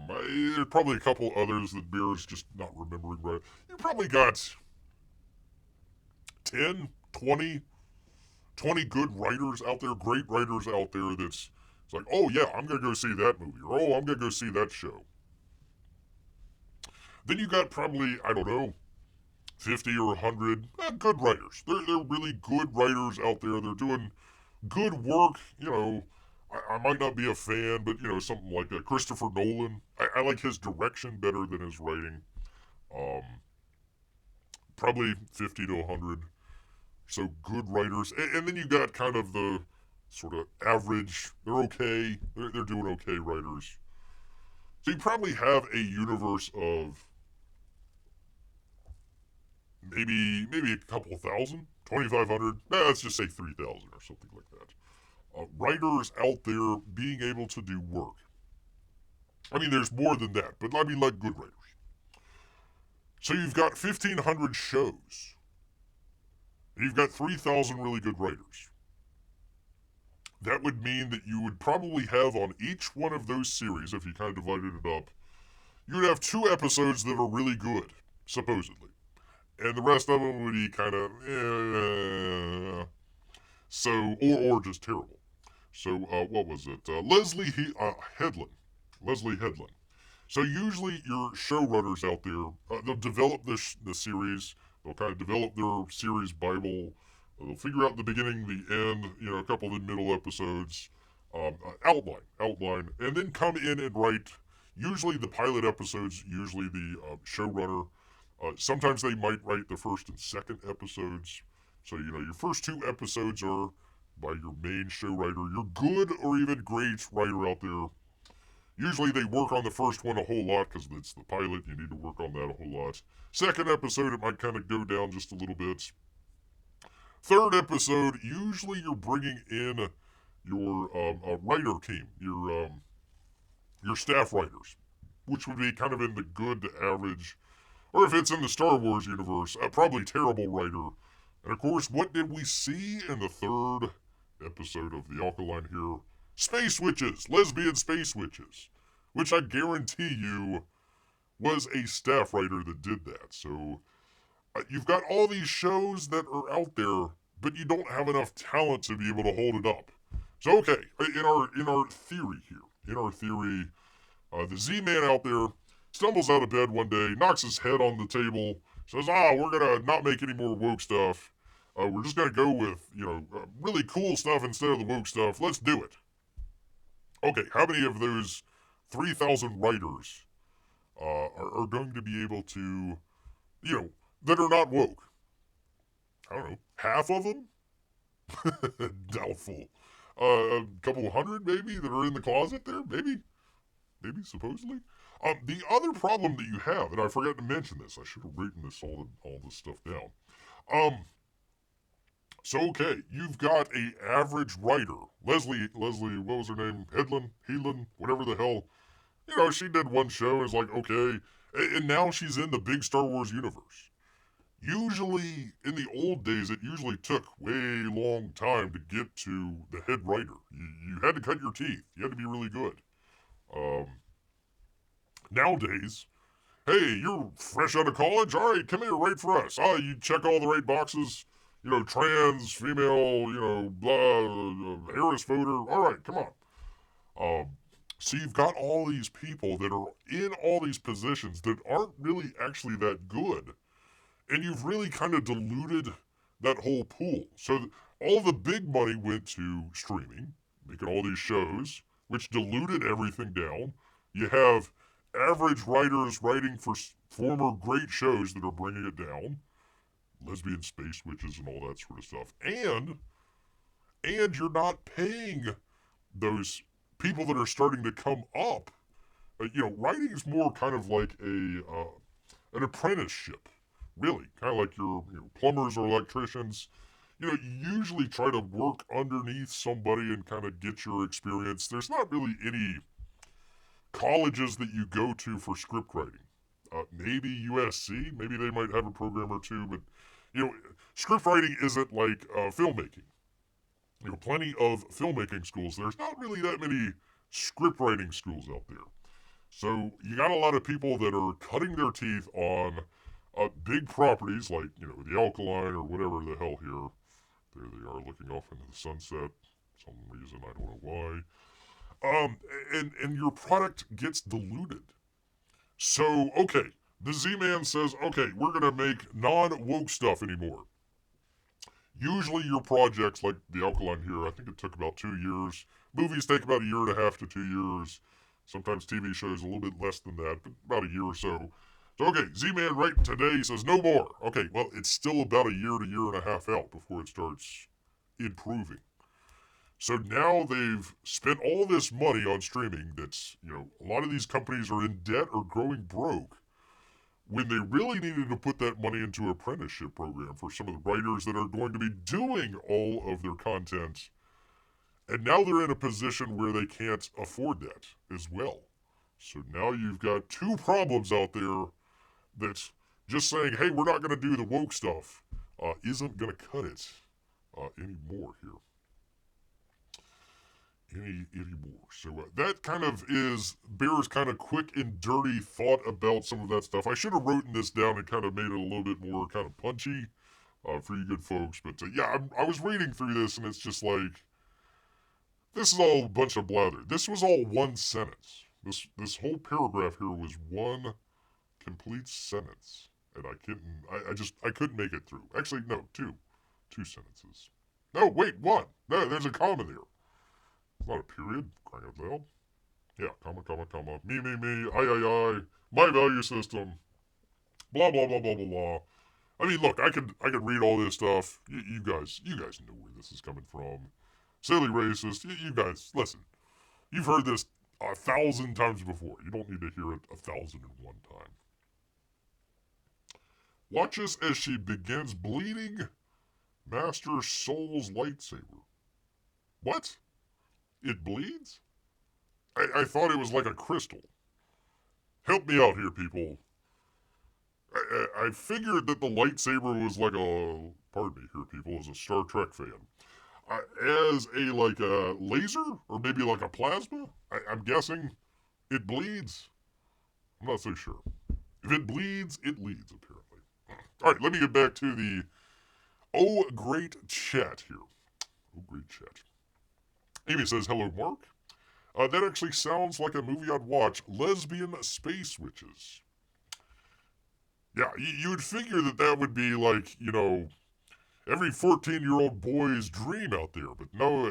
There's probably a couple others that Bear's just not remembering right. You probably got 10, 20 good writers out there, great writers out there that's it's like, oh yeah, I'm going to go see that movie, or oh, I'm going to go see that show. Then you got probably, I don't know, 50 or 100 good writers. They're really good writers out there. They're doing good work. You know, I might not be a fan, but, you know, something like Christopher Nolan. I like his direction better than his writing. Probably 50 to 100. So good writers. And then you got kind of the sort of average, they're okay. They're doing okay writers. So you probably have a universe of maybe a couple thousand, 2,500. Let's just say 3,000 or something like that. Writers out there being able to do work. I mean, there's more than that, but I mean, like good writers. So you've got 1,500 shows. You've got 3,000 really good writers. That would mean that you would probably have on each one of those series, if you kind of divided it up, you'd have 2 episodes that are really good, supposedly. And the rest of them would be kind of, so, or just terrible. So, what was it? Leslie Headland. So usually your showrunners out there, they'll develop the series, they'll kind of develop their series Bible, they'll figure out the beginning, the end, you know, a couple of the middle episodes, outline, and then come in and write, usually the pilot episodes, usually the showrunner. Sometimes they might write the first and second episodes. So, you know, your first 2 episodes are by your main show writer, your good or even great writer out there. Usually they work on the first one a whole lot because it's the pilot. You need to work on that a whole lot. Second episode, it might kind of go down just a little bit. Third episode, usually you're bringing in your writer team, your staff writers, which would be kind of in the good to average, or if it's in the Star Wars universe, a probably terrible writer. And of course, what did we see in the third episode of The Alkaline here? Space witches, lesbian space witches, which I guarantee you was a staff writer that did that. So you've got all these shows that are out there, but you don't have enough talent to be able to hold it up. So okay, in our theory here, the Z-Man out there stumbles out of bed one day, knocks his head on the table, says, we're gonna not make any more woke stuff. We're just gonna go with, you know, really cool stuff instead of the woke stuff. Let's do it. Okay, how many of those 3,000 writers are going to be able to, you know, that are not woke? I don't know, half of them? Doubtful. A couple hundred, maybe, that are in the closet there? Maybe, supposedly. The other problem that you have, and I forgot to mention this, I should have written all this stuff down. So okay, you've got a average writer, Leslie, what was her name? Headland, whatever the hell. You know, she did one show and it's like, okay, and now she's in the big Star Wars universe. Usually, in the old days, it usually took way long time to get to the head writer. You had to cut your teeth. You had to be really good. Nowadays, hey, you're fresh out of college? All right, come here, write for us. You check all the right boxes. Trans, female, blah, heiress voter. All right, come on. So you've got all these people that are in all these positions that aren't really actually that good. And you've really kind of diluted that whole pool. So all the big money went to streaming, making all these shows, which diluted everything down. You have average writers writing for former great shows that are bringing it down. Lesbian space witches and all that sort of stuff. And you're not paying those people that are starting to come up. Writing is more kind of like an apprenticeship, really. Kind of like your plumbers or electricians. You usually try to work underneath somebody and kind of get your experience. There's not really any colleges that you go to for script writing. Maybe USC, maybe they might have a program or two, but script writing isn't like filmmaking. Plenty of filmmaking schools. There's not really that many script writing schools out there. So you got a lot of people that are cutting their teeth on big properties like, the Alkaline or whatever the hell here. There they are looking off into the sunset. For some reason, I don't know why. And your product gets diluted. So, okay, the Z-Man says, okay, we're going to make non-woke stuff anymore. Usually your projects, like the Alkaline here, I think it took about 2 years. Movies take about 1.5 to 2 years. Sometimes TV shows a little bit less than that, but about a year or so. So, okay, Z-Man right today says no more. Okay, well, it's still about a year to 1.5 years out before it starts improving. So now they've spent all this money on streaming that's, a lot of these companies are in debt or going broke when they really needed to put that money into an apprenticeship program for some of the writers that are going to be doing all of their content. And now they're in a position where they can't afford that as well. So now you've got two problems out there that's just saying, hey, we're not going to do the woke stuff, isn't going to cut it anymore here. Anymore. So that kind of is Bear's kind of quick and dirty thought about some of that stuff. I should have written this down and kind of made it a little bit more kind of punchy for you good folks. But I was reading through this and it's just like, this is all a bunch of blather. This was all one sentence. This whole paragraph here was one complete sentence. And I couldn't make it through. Actually, no, two sentences. No, wait, one. No, there's a comma there. It's not a period. Crying out loud. Yeah, comma. Me. I. My value system. Blah, blah, blah, blah, blah, blah. I mean, look, I could read all this stuff. You guys know where this is coming from. Silly racist. You guys, listen. You've heard this 1,000 times before. You don't need to hear it 1,001 times. Watches as she begins bleeding Master Soul's lightsaber. What? It bleeds? I thought it was like a crystal. Help me out here, people. I figured that the lightsaber was like a... Pardon me here, people, as a Star Trek fan. As a laser? Or maybe like a plasma? I'm guessing it bleeds. I'm not so sure. If it bleeds, it leads, apparently. Alright, let me get back to the... Oh, great chat here. Oh, great chat. Amy says, hello, Marc. That actually sounds like a movie I'd watch. Lesbian Space Witches. Yeah, you'd figure that would be like, every 14-year-old boy's dream out there. But no,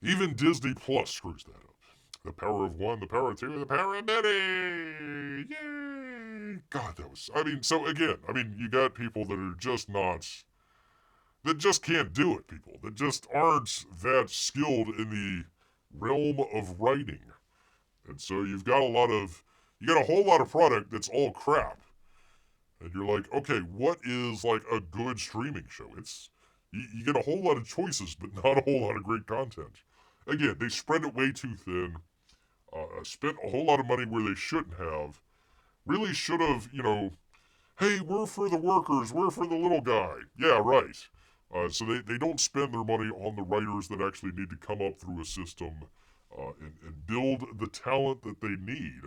even Disney Plus screws that up. The power of one, the power of two, the power of many. Yay! God, that was... you got people that are just not... that just can't do it, people. That just aren't that skilled in the realm of writing. And so you've got a whole lot of product that's all crap. And you're like, okay, what is like a good streaming show? You get a whole lot of choices, but not a whole lot of great content. Again, they spread it way too thin. Spent a whole lot of money where they shouldn't have. Really should have, hey, we're for the workers, we're for the little guy. Yeah, right. So they don't spend their money on the writers that actually need to come up through a system and build the talent that they need.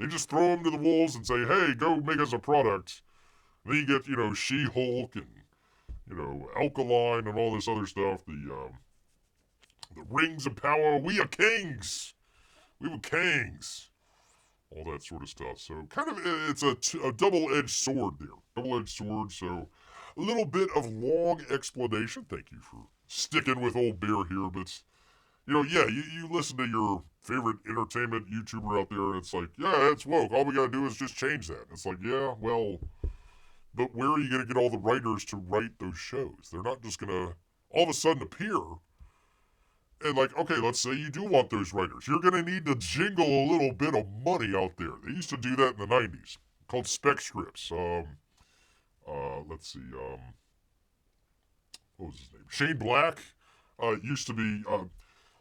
They just throw them to the wolves and say, hey, go make us a product. And then you get, She-Hulk and, Alkaline and all this other stuff. The Rings of Power. We are kings. We were kings. All that sort of stuff. So kind of, it's a double-edged sword there. Double-edged sword, so a little bit of long explanation. Thank you for sticking with old Bear here, but, you listen to your favorite entertainment YouTuber out there, and it's like, yeah, it's woke. All we gotta do is just change that. It's like, yeah, well, but where are you gonna get all the writers to write those shows? They're not just gonna all of a sudden appear and like, okay, let's say you do want those writers. You're going to need to jingle a little bit of money out there. They used to do that in the 90s, called spec scripts. Let's see, what was his name? Shane Black used to be,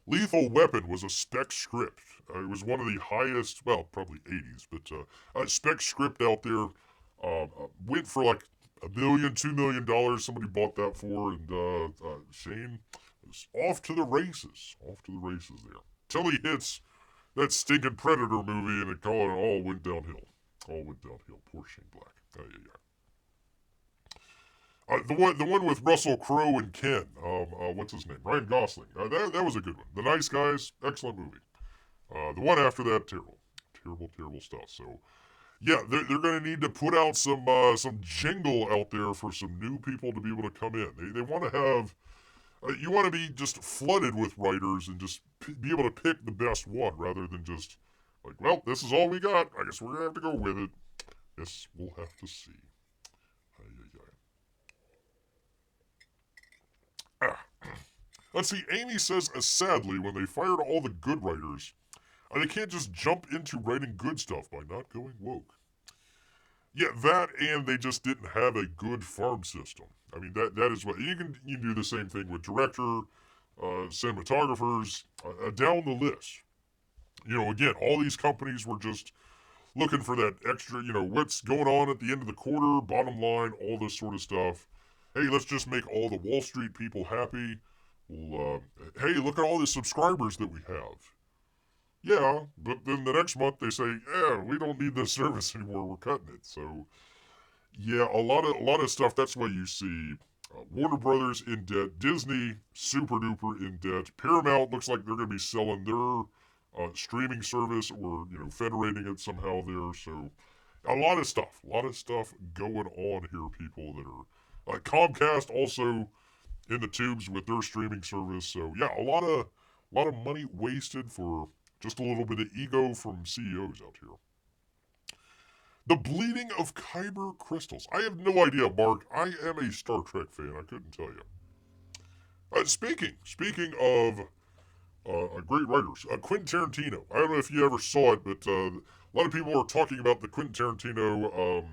Lethal Weapon was a spec script. It was one of the highest, well, probably 80s, but spec script out there. Went for like $1 million, $2 million. Somebody bought that for, and Shane was off to the races. Off to the races there. Till he hits that stinking Predator movie, and it all went downhill. All went downhill. Poor Shane Black. The one with Russell Crowe and Ken. What's his name? Ryan Gosling. That was a good one. The Nice Guys. Excellent movie. The one after that, terrible. Terrible stuff. So, yeah, they're going to need to put out some jingle out there for some new people to be able to come in. They want to have, you want to be just flooded with writers and just be able to pick the best one rather than just like, well, this is all we got. I guess we're going to have to go with it. Yes, we'll have to see. Let's see, Amy says, sadly, when they fired all the good writers, they can't just jump into writing good stuff by not going woke. Yeah, that and they just didn't have a good farm system. I mean, that is what you can do the same thing with director, cinematographers, down the list. Again, all these companies were just looking for that extra, what's going on at the end of the quarter, bottom line, all this sort of stuff. Hey, let's just make all the Wall Street people happy. Well, hey, look at all the subscribers that we have. Yeah, but then the next month they say, yeah, we don't need this service anymore. We're cutting it. So, yeah, a lot of stuff. That's why you see Warner Brothers in debt, Disney super duper in debt. Paramount looks like they're going to be selling their streaming service or federating it somehow there. So, a lot of stuff going on here. People that are Comcast also in the tubes with their streaming service. So yeah, a lot of money wasted for just a little bit of ego from CEOs out here. The bleeding of Kyber crystals. I have no idea, Marc. I am a Star Trek fan. I couldn't tell you. Speaking of great writers, Quentin Tarantino. I don't know if you ever saw it, but a lot of people are talking about the Quentin Tarantino.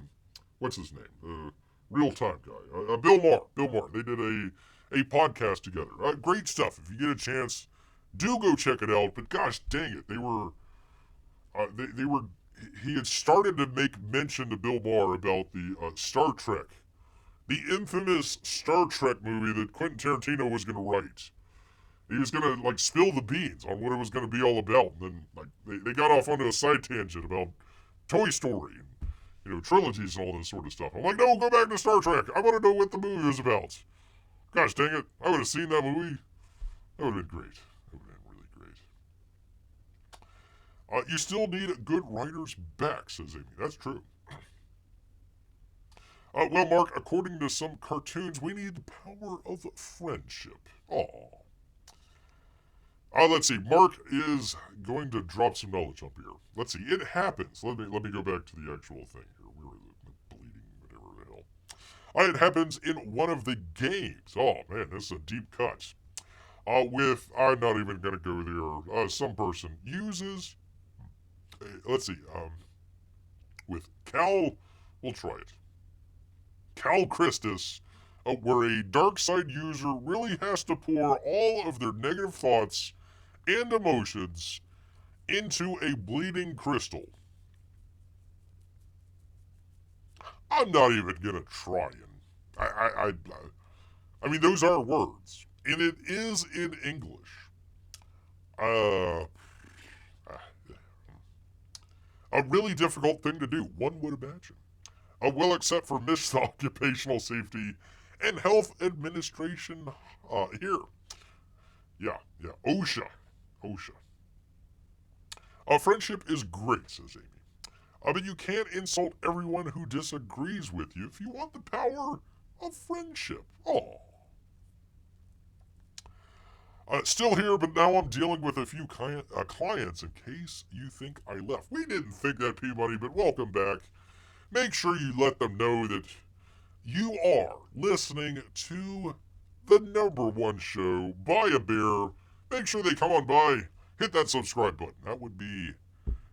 What's his name? Real time guy. Bill Maher. They did a podcast together. Great stuff. If you get a chance, do go check it out. But gosh dang it, he had started to make mention to Bill Maher about the Star Trek, the infamous Star Trek movie that Quentin Tarantino was going to write. He was going to spill the beans on what it was going to be all about. And then they got off onto a side tangent about Toy Story and trilogies and all this sort of stuff. I'm like, no, go back to Star Trek. I want to know what the movie was about. Gosh dang it, I would have seen that movie. That would have been great. That would have been really great. You still need good writers back, says Amy. That's true. Well, Marc, according to some cartoons, we need the power of friendship. Aww. Let's see. Marc is going to drop some knowledge up here. Let's see. It happens. Let me go back to the actual thing here. Where is it? Bleeding, whatever the hell. It happens in one of the games. Oh, man, this is a deep cut. I'm not even going to go there. Some person uses, let's see, with Cal, we'll try it. Cal Christus, where a dark side user really has to pour all of their negative thoughts and emotions into a bleeding crystal. I'm not even gonna try and I mean those are words, and it is in English. A really difficult thing to do, one would imagine. Well, except for missed occupational safety and health administration here. Yeah. OSHA. OSHA. Friendship is great, says Amy. But you can't insult everyone who disagrees with you if you want the power of friendship. Oh. Still here, but now I'm dealing with a few clients in case you think I left. We didn't think that, Peabody, but welcome back. Make sure you let them know that you are listening to the #1 show by a bear. Make sure they come on by, hit that subscribe button. That would be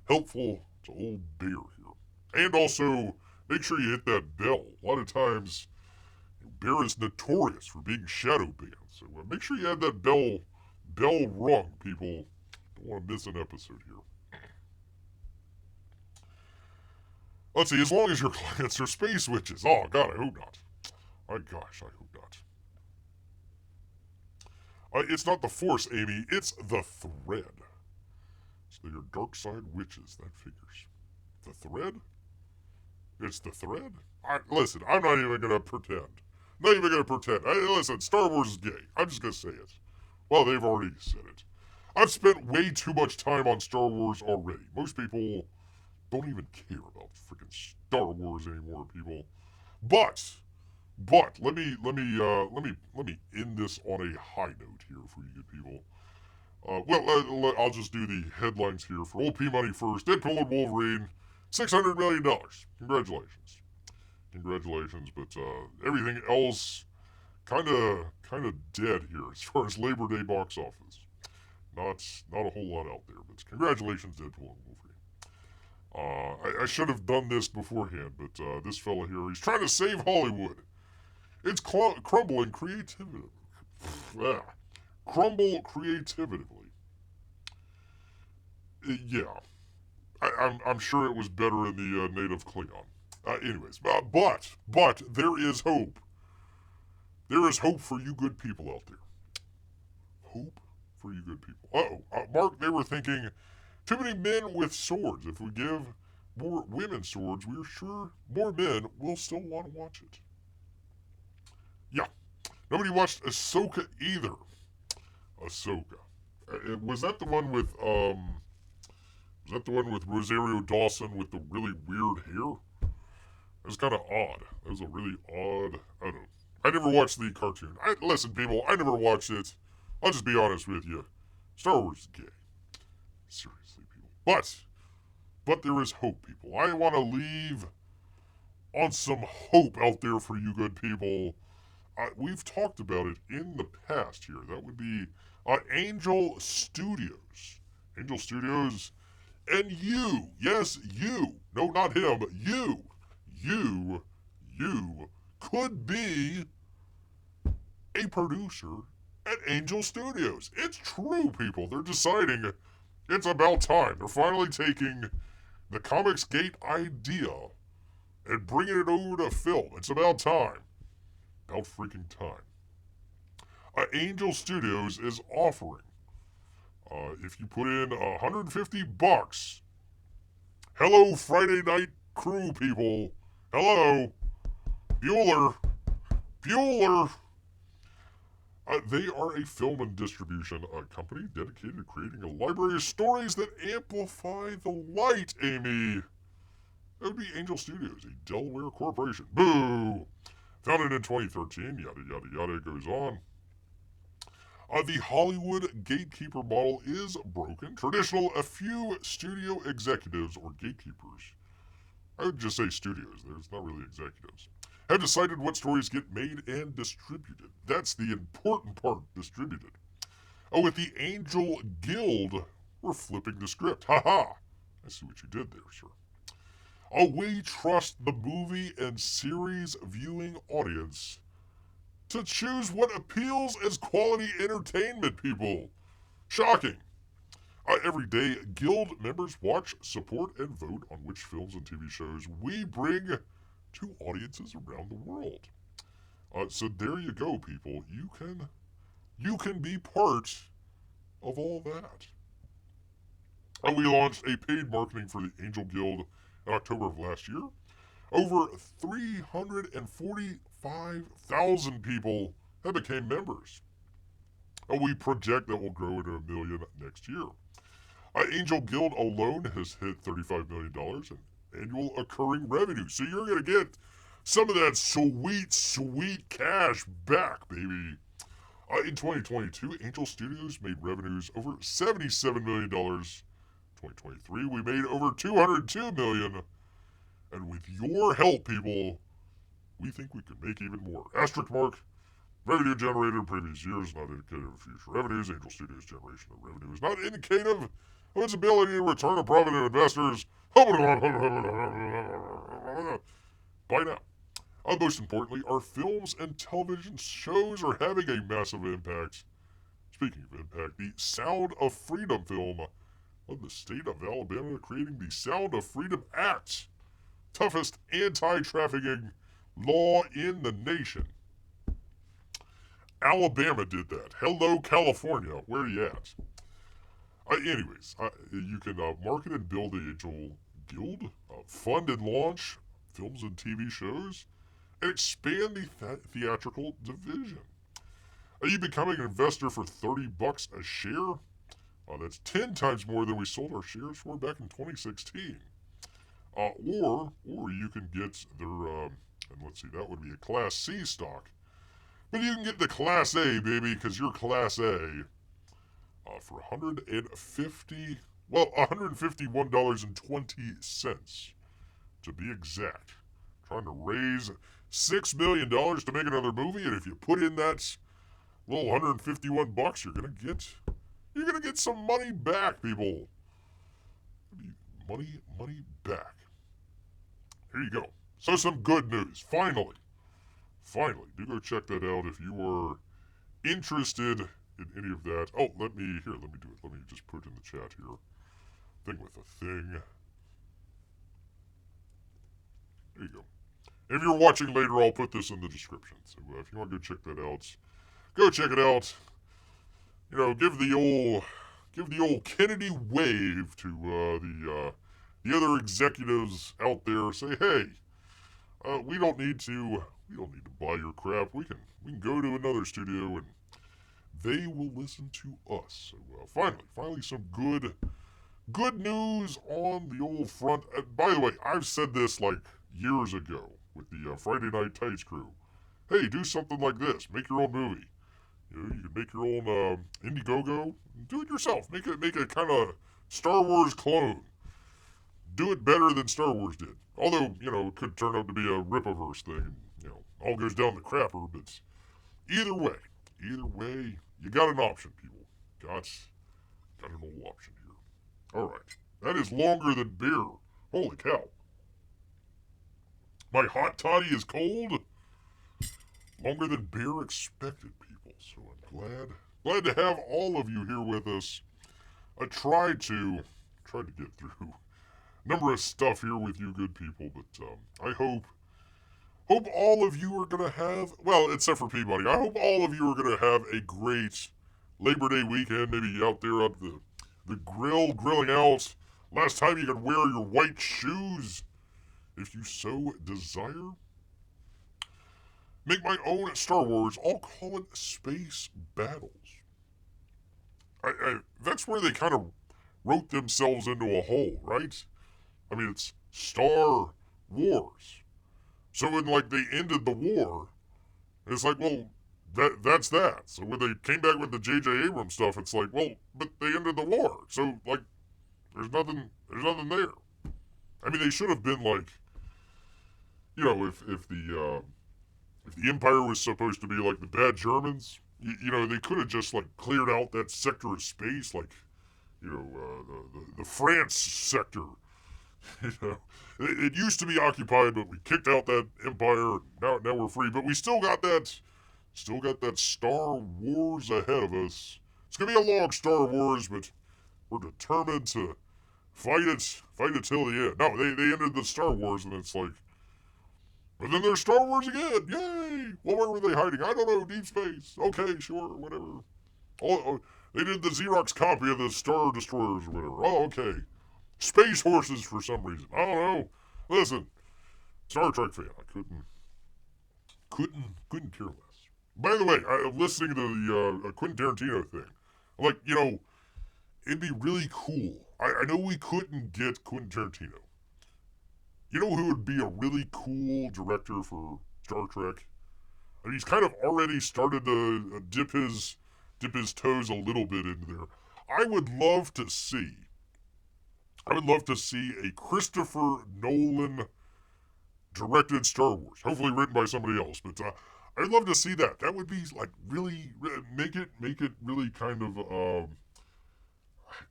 helpful to old Bear here. And also, make sure you hit that bell. A lot of times, Bear is notorious for being shadow banned. So make sure you have that bell rung, people. Don't want to miss an episode here. Let's see, as long as your clients are space witches. Oh, God, I hope not. My gosh, I hope not. It's not the Force, Amy. It's the Thread. So they're dark side witches. That figures. The Thread? It's the Thread? Listen, I'm not even going to pretend. Not even going to pretend. Listen, Star Wars is gay. I'm just going to say it. Well, they've already said it. I've spent way too much time on Star Wars already. Most people don't even care about freaking Star Wars anymore, people. But let me end this on a high note here for you good people. I'll just do the headlines here for old P Money first. Deadpool and Wolverine, $600 million. Congratulations, but everything else kind of dead here as far as Labor Day box office. Not a whole lot out there, but congratulations, Deadpool and Wolverine. I should have done this beforehand, but this fella here, he's trying to save Hollywood. It's crumbling creatively. Crumble creatively. Yeah. I'm sure it was better in the native Klingon. Anyways, but there is hope. There is hope for you good people out there. Hope for you good people. Marc, they were thinking, too many men with swords. If we give more women swords, we're sure more men will still want to watch it. Yeah. Nobody watched Ahsoka either. Ahsoka. Was that the one with Rosario Dawson with the really weird hair? It was kind of odd. It was a really odd. I don't know. I never watched the cartoon. Listen, people, I never watched it. I'll just be honest with you. Star Wars is gay. Seriously, people. But there is hope, people. I want to leave on some hope out there for you good people. We've talked about it in the past here. That would be Angel Studios. Angel Studios. And you, yes, you. No, not him. You could be a producer at Angel Studios. It's true, people. They're deciding it's about time. They're finally taking the ComicsGate idea and bringing it over to film. It's about time. About freaking time. Angel Studios is offering, if you put in $150, hello Friday Night Crew, people. Hello. Bueller. They are a film and distribution company dedicated to creating a library of stories that amplify the light, Amy. That would be Angel Studios, a Delaware corporation. Boo! Founded in 2013, yada, yada, yada, it goes on. The Hollywood gatekeeper model is broken. A few studio executives or gatekeepers, I would just say studios, there's not really executives, have decided what stories get made and distributed. That's the important part, distributed. With the Angel Guild, we're flipping the script. Haha! I see what you did there, sir. We trust the movie and series viewing audience to choose what appeals as quality entertainment, people. Shocking. Every day, Guild members watch, support, and vote on which films and TV shows we bring to audiences around the world. So there you go, people. You can be part of all that. We launched a paid marketing for the Angel Guild in October of last year. Over 345,000 people have become members. We project that will grow to 1 million next year. Angel Guild alone has hit $35 million in annual occurring revenue. So you're going to get some of that sweet, sweet cash back, baby. In 2022, Angel Studios made revenues over $77 million. 2023, we made over $202 million. And with your help, people, we think we could make even more. Asterisk mark. Revenue generated in previous years is not indicative of future revenues. Angel Studios' generation of revenue is not indicative of its ability to return a profit to investors. By now. Most importantly, our films and television shows are having a massive impact. Speaking of impact, the Sound of Freedom film of the state of Alabama creating the Sound of Freedom Act, toughest anti-trafficking law in the nation. Alabama did that. Hello, California. Where are you at? Anyways, you can market and build the Angel Guild, fund and launch films and TV shows, and expand the theatrical division. You becoming an investor for $30 a share? That's 10 times more than we sold our shares for back in 2016. Or you can get their, and let's see, that would be a Class C stock. But you can get the Class A, baby, because you're Class A for $151.20 to be exact. Trying to raise $6 million to make another movie, and if you put in that little $151, you're gonna get some money back, people. Money back. Here you go. So some good news. Finally, do go check that out if you are interested in any of that. Oh, let me do it. Let me just put it in the chat here. Thing with a thing. There you go. If you're watching later, I'll put this in the description. So if you want to go check that out, go check it out. You know, give the old Kennedy wave to the other executives out there. Say, hey, we don't need to buy your crap. We can go to another studio and they will listen to us. So finally, some good news on the old front. By the way, I've said this like years ago with the Friday Night Tights crew. Hey, do something like this. Make your own movie. You know, you can make your own Indiegogo. Do it yourself. Make a kind of Star Wars clone. Do it better than Star Wars did. Although, you know, it could turn out to be a Rippaverse thing. And, you know, all goes down the crapper. But either way, you got an option, people. Got an old option here. All right. That is longer than beer. Holy cow. My hot toddy is cold. Longer than beer expected, people. So I'm glad to have all of you here with us. I tried to get through a number of stuff here with you good people, but I hope all of you are going to have, well, except for Peabody, I hope all of you are going to have a great Labor Day weekend, maybe out there at the grilling out. Last time you could wear your white shoes, if you so desire. Make my own Star Wars. I'll call it Space Battles. That's where they kind of wrote themselves into a hole, right? I mean, it's Star Wars. So when, like, they ended the war, it's like, well, that's that. So when they came back with the J.J. Abrams stuff, it's like, well, but they ended the war. So, like, there's nothing there. I mean, they should have been like, you know, if the Empire was supposed to be like the bad Germans, you know, they could have just like cleared out that sector of space, like, you know, the France sector. You know, it used to be occupied, but we kicked out that empire. And now we're free, but we still got that Star Wars ahead of us. It's gonna be a long Star Wars, but we're determined to fight it till the end. No, they ended the Star Wars, and it's like, but then there's Star Wars again. Yay! Well, where were they hiding? I don't know. Deep space. Okay, sure, whatever. They did the Xerox copy of the Star Destroyers or whatever. Oh, okay. Space horses for some reason. I don't know. Listen, Star Trek fan. I couldn't care less. By the way, I'm listening to the Quentin Tarantino thing. Like, it'd be really cool. I know we couldn't get Quentin Tarantino. You know who would be a really cool director for Star Trek? And he's kind of already started to dip his toes a little bit into there. I would love to see a Christopher Nolan directed Star Wars. Hopefully written by somebody else, but I'd love to see that. That would be like really make it really kind of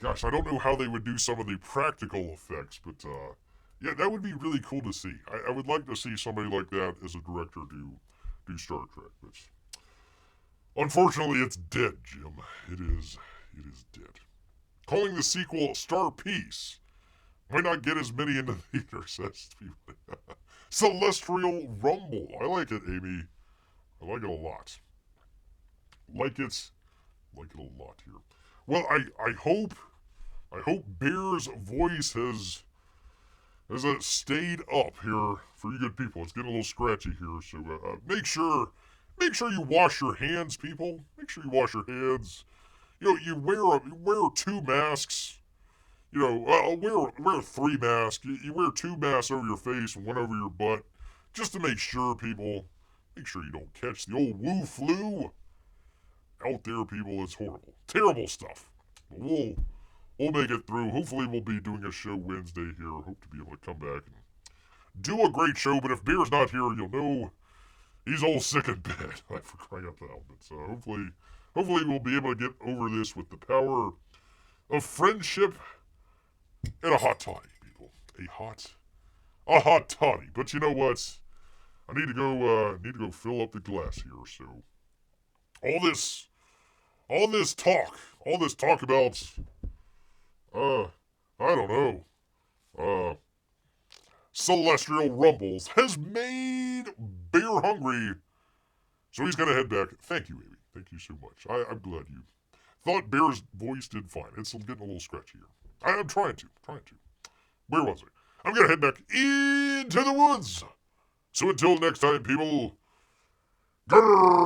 gosh, I don't know how they would do some of the practical effects, but yeah, that would be really cool to see. I would like to see somebody like that as a director do Star Trek, but unfortunately it's dead, Jim. It is dead. Calling the sequel Star Peace might not get as many into theaters as people. Celestial Rumble. I like it, Amy. I like it a lot. Like it a lot here. Well, I hope Bear's voice has stayed up here for you good people. It's getting a little scratchy here, so make sure you wash your hands, people. Make sure you wash your hands. You wear 2 masks. Wear 3 masks. You wear 2 masks over your face and 1 over your butt, just to make sure, people. Make sure you don't catch the old Wu flu out there, people. It's horrible, terrible stuff. But we'll make it through. Hopefully, we'll be doing a show Wednesday here. Hope to be able to come back and do a great show. But if Bear's not here, you'll know he's all sick in bed. For crying out loud. But hopefully, we'll be able to get over this with the power of friendship and a hot toddy, people. A hot toddy. But you know what? I need to go fill up the glass here. So all this talk about I don't know, celestial rumbles has made Bear hungry. So he's gonna head back. Thank you, Amy. Thank you so much. I'm glad you thought Bear's voice did fine. It's getting a little scratchy here. I'm trying to. Where was I? I'm gonna head back into the woods. So until next time, people, grrr.